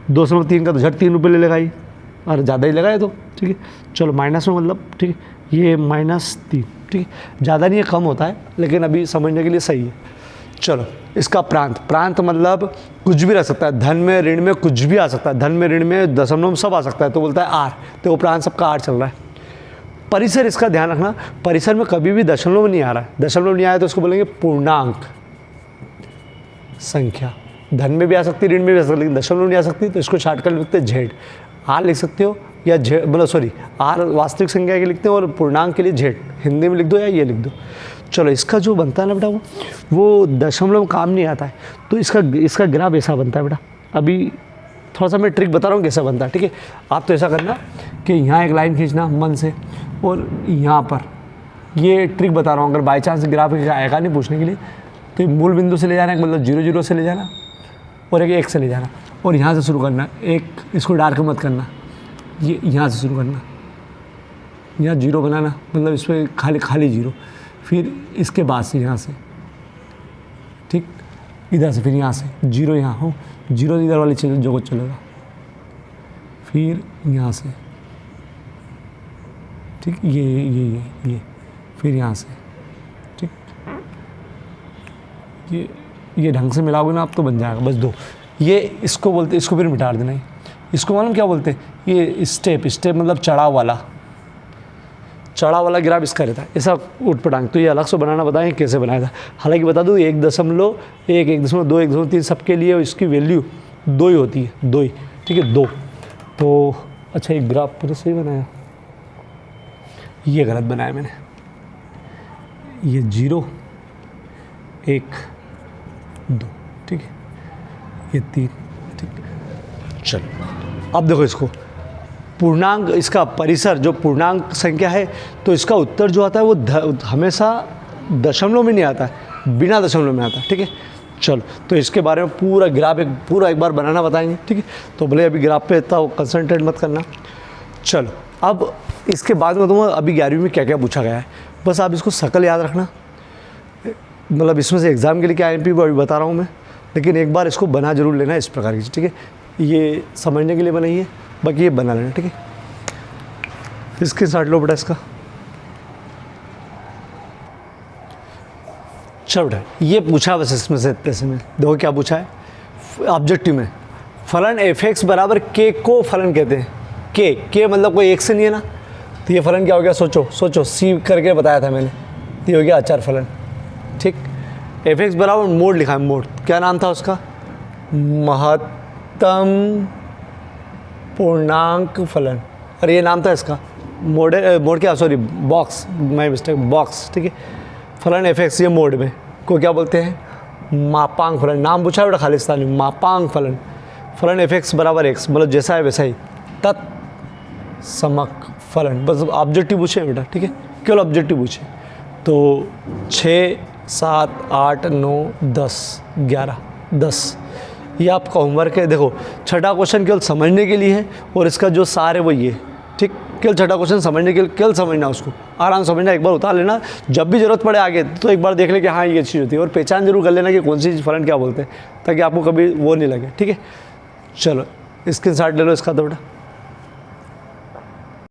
2.3 का तो झट 3 रुपये ले लेगा ये, और ज़्यादा ही लगा है तो। ठीक है, चलो माइनस में मतलब ठीक है, ये -3। ठीक है, ज़्यादा नहीं है, कम होता है, लेकिन अभी समझने के लिए सही है। चलो इसका प्रांत मतलब कुछ भी रख सकता है, धन में ऋण में कुछ भी आ सकता है, धन में ऋण में दशमलव में सब आ सकता है, तो बोलता है आर, तो वो प्रांत सबका आर चल रहा है। परिसर, इसका ध्यान रखना, परिसर में कभी भी दशमलव नहीं आ रहा है, दशमलव नहीं आया तो उसको बोलेंगे पूर्णांक संख्या। धन में भी आ सकती है, ऋण में भी आ सकती है, लेकिन दशमलव नहीं आ सकती, तो इसको शॉर्टकट लिखते हैं जेड। आर लिख सकते हो या जेड, मतलब सॉरी आर वास्तविक संख्या के लिखते हैं और पूर्णांक के लिए जेड, हिंदी में लिख दो या ये लिख दो। चलो इसका जो बनता है ना बेटा, वो दशमलव काम नहीं आता है, तो इसका ग्राफ ऐसा बनता है बेटा। अभी थोड़ा सा मैं ट्रिक बता रहा हूँ कैसा बनता है। ठीक है, आप तो ऐसा करना कि यहाँ एक लाइन खींचना मन से, और यहाँ पर ये ट्रिक बता रहा हूँ, अगर बाई चांस ग्राफ आएगा नहीं पूछने के लिए, तो मूल बिंदु से ले जाना, मतलब 0 से ले जाना, और एक 1 से ले जाना, और यहाँ से शुरू करना। एक इसको डार्क मत करना, ये यहाँ से शुरू करना, यहाँ 0 बनाना, मतलब इस पर खाली 0, फिर इसके बाद से यहाँ से, ठीक इधर से, फिर यहाँ से 0 यहाँ हो, 0 इधर वाली चीज़ जो कुछ चलेगा, फिर यहाँ से, ठीक ये फिर यहाँ से, ये ढंग से मिलाओगे ना आप तो बन जाएगा, बस 2। ये इसको बोलते, इसको फिर मिटा देना। इसको मालूम क्या बोलते हैं? ये स्टेप मतलब चढ़ाव वाला ग्राफ इसका रहता है, ऐसा उठपटांग। तो ये अलग से बनाना बताएं कैसे बनाया था। हालांकि बता दूँ 1.1, 1.2, 1.3 सबके लिए इसकी वैल्यू 2 ही होती है, 2 ही, ठीक है, 2। तो अच्छा एक ग्राफ पर सही बनाया, ये गलत बनाया मैंने। ये 0, 1, 2, ठीक है, ये 3, ठीक है। चलो अब देखो इसको पूर्णांक, इसका परिसर जो पूर्णांक संख्या है, तो इसका उत्तर जो आता है वो हमेशा दशमलव में नहीं आता है, बिना दशमलव में आता है, ठीक है। चलो तो इसके बारे में पूरा ग्राफ एक बार बनाना बताएंगे, ठीक है। तो भले अभी ग्राफ पे इतना कंसंट्रेट मत करना। चलो अब इसके बाद में तुम्हें अभी 11वीं में क्या क्या पूछा गया है, बस आप इसको शकल याद रखना। मतलब इसमें से एग्ज़ाम के लिए क्या IMP अभी बता रहा हूँ मैं, लेकिन एक बार इसको बना जरूर लेना इस प्रकार की, ठीक है। ये समझने के लिए बनाई है, बाकी ये बना लेना, ठीक है। इसके साथ लो बेटा इसका। चलो बेटा ये पूछा बस इसमें से इतने से में, देखो क्या पूछा है ऑब्जेक्टिव में। फलन f(x) बराबर k को फलन कहते हैं। k मतलब कोई एक से नहीं है ना, तो ये फलन क्या हो गया? सोचो c करके बताया था मैंने, तो ये हो गया अचर फलन, ठीक। f(x) बराबर मोड लिखा है, मोड क्या नाम था उसका? महत्तम पूर्णांक फलन, और ये नाम था इसका मोड क्या, sorry box, my mistake, box, ठीक है। फलन f(x) ये मोड में को क्या बोलते हैं? मापांक फलन। नाम पूछा है बेटा खालिस्तानी, मापांक फलन। फलन f(x) बराबर x, मतलब जैसा है वैसा ही, तत्समक फलन। बस ऑब्जेक्टिव पूछे बेटा, ठीक है, केवल ऑब्जेक्टिव पूछे। तो 6, 7, 8, 9, 10, 11, 10 ये आपका होमवर्क है। देखो छठा क्वेश्चन केवल समझने के लिए है, और इसका जो सार है वो ये, ठीक। केवल छठा क्वेश्चन समझने के लिए, केवल समझना, उसको आराम से समझना, एक बार उतार लेना, जब भी जरूरत पड़े आगे तो एक बार देख ले कि हाँ ये चीज़ होती है, और पहचान जरूर कर लेना कि कौन सी चीज़ फलन क्या बोलते हैं, ताकि आपको कभी वो नहीं लगे, ठीक है। चलो स्क्रीनशॉट ले लो इसका तो बेटा।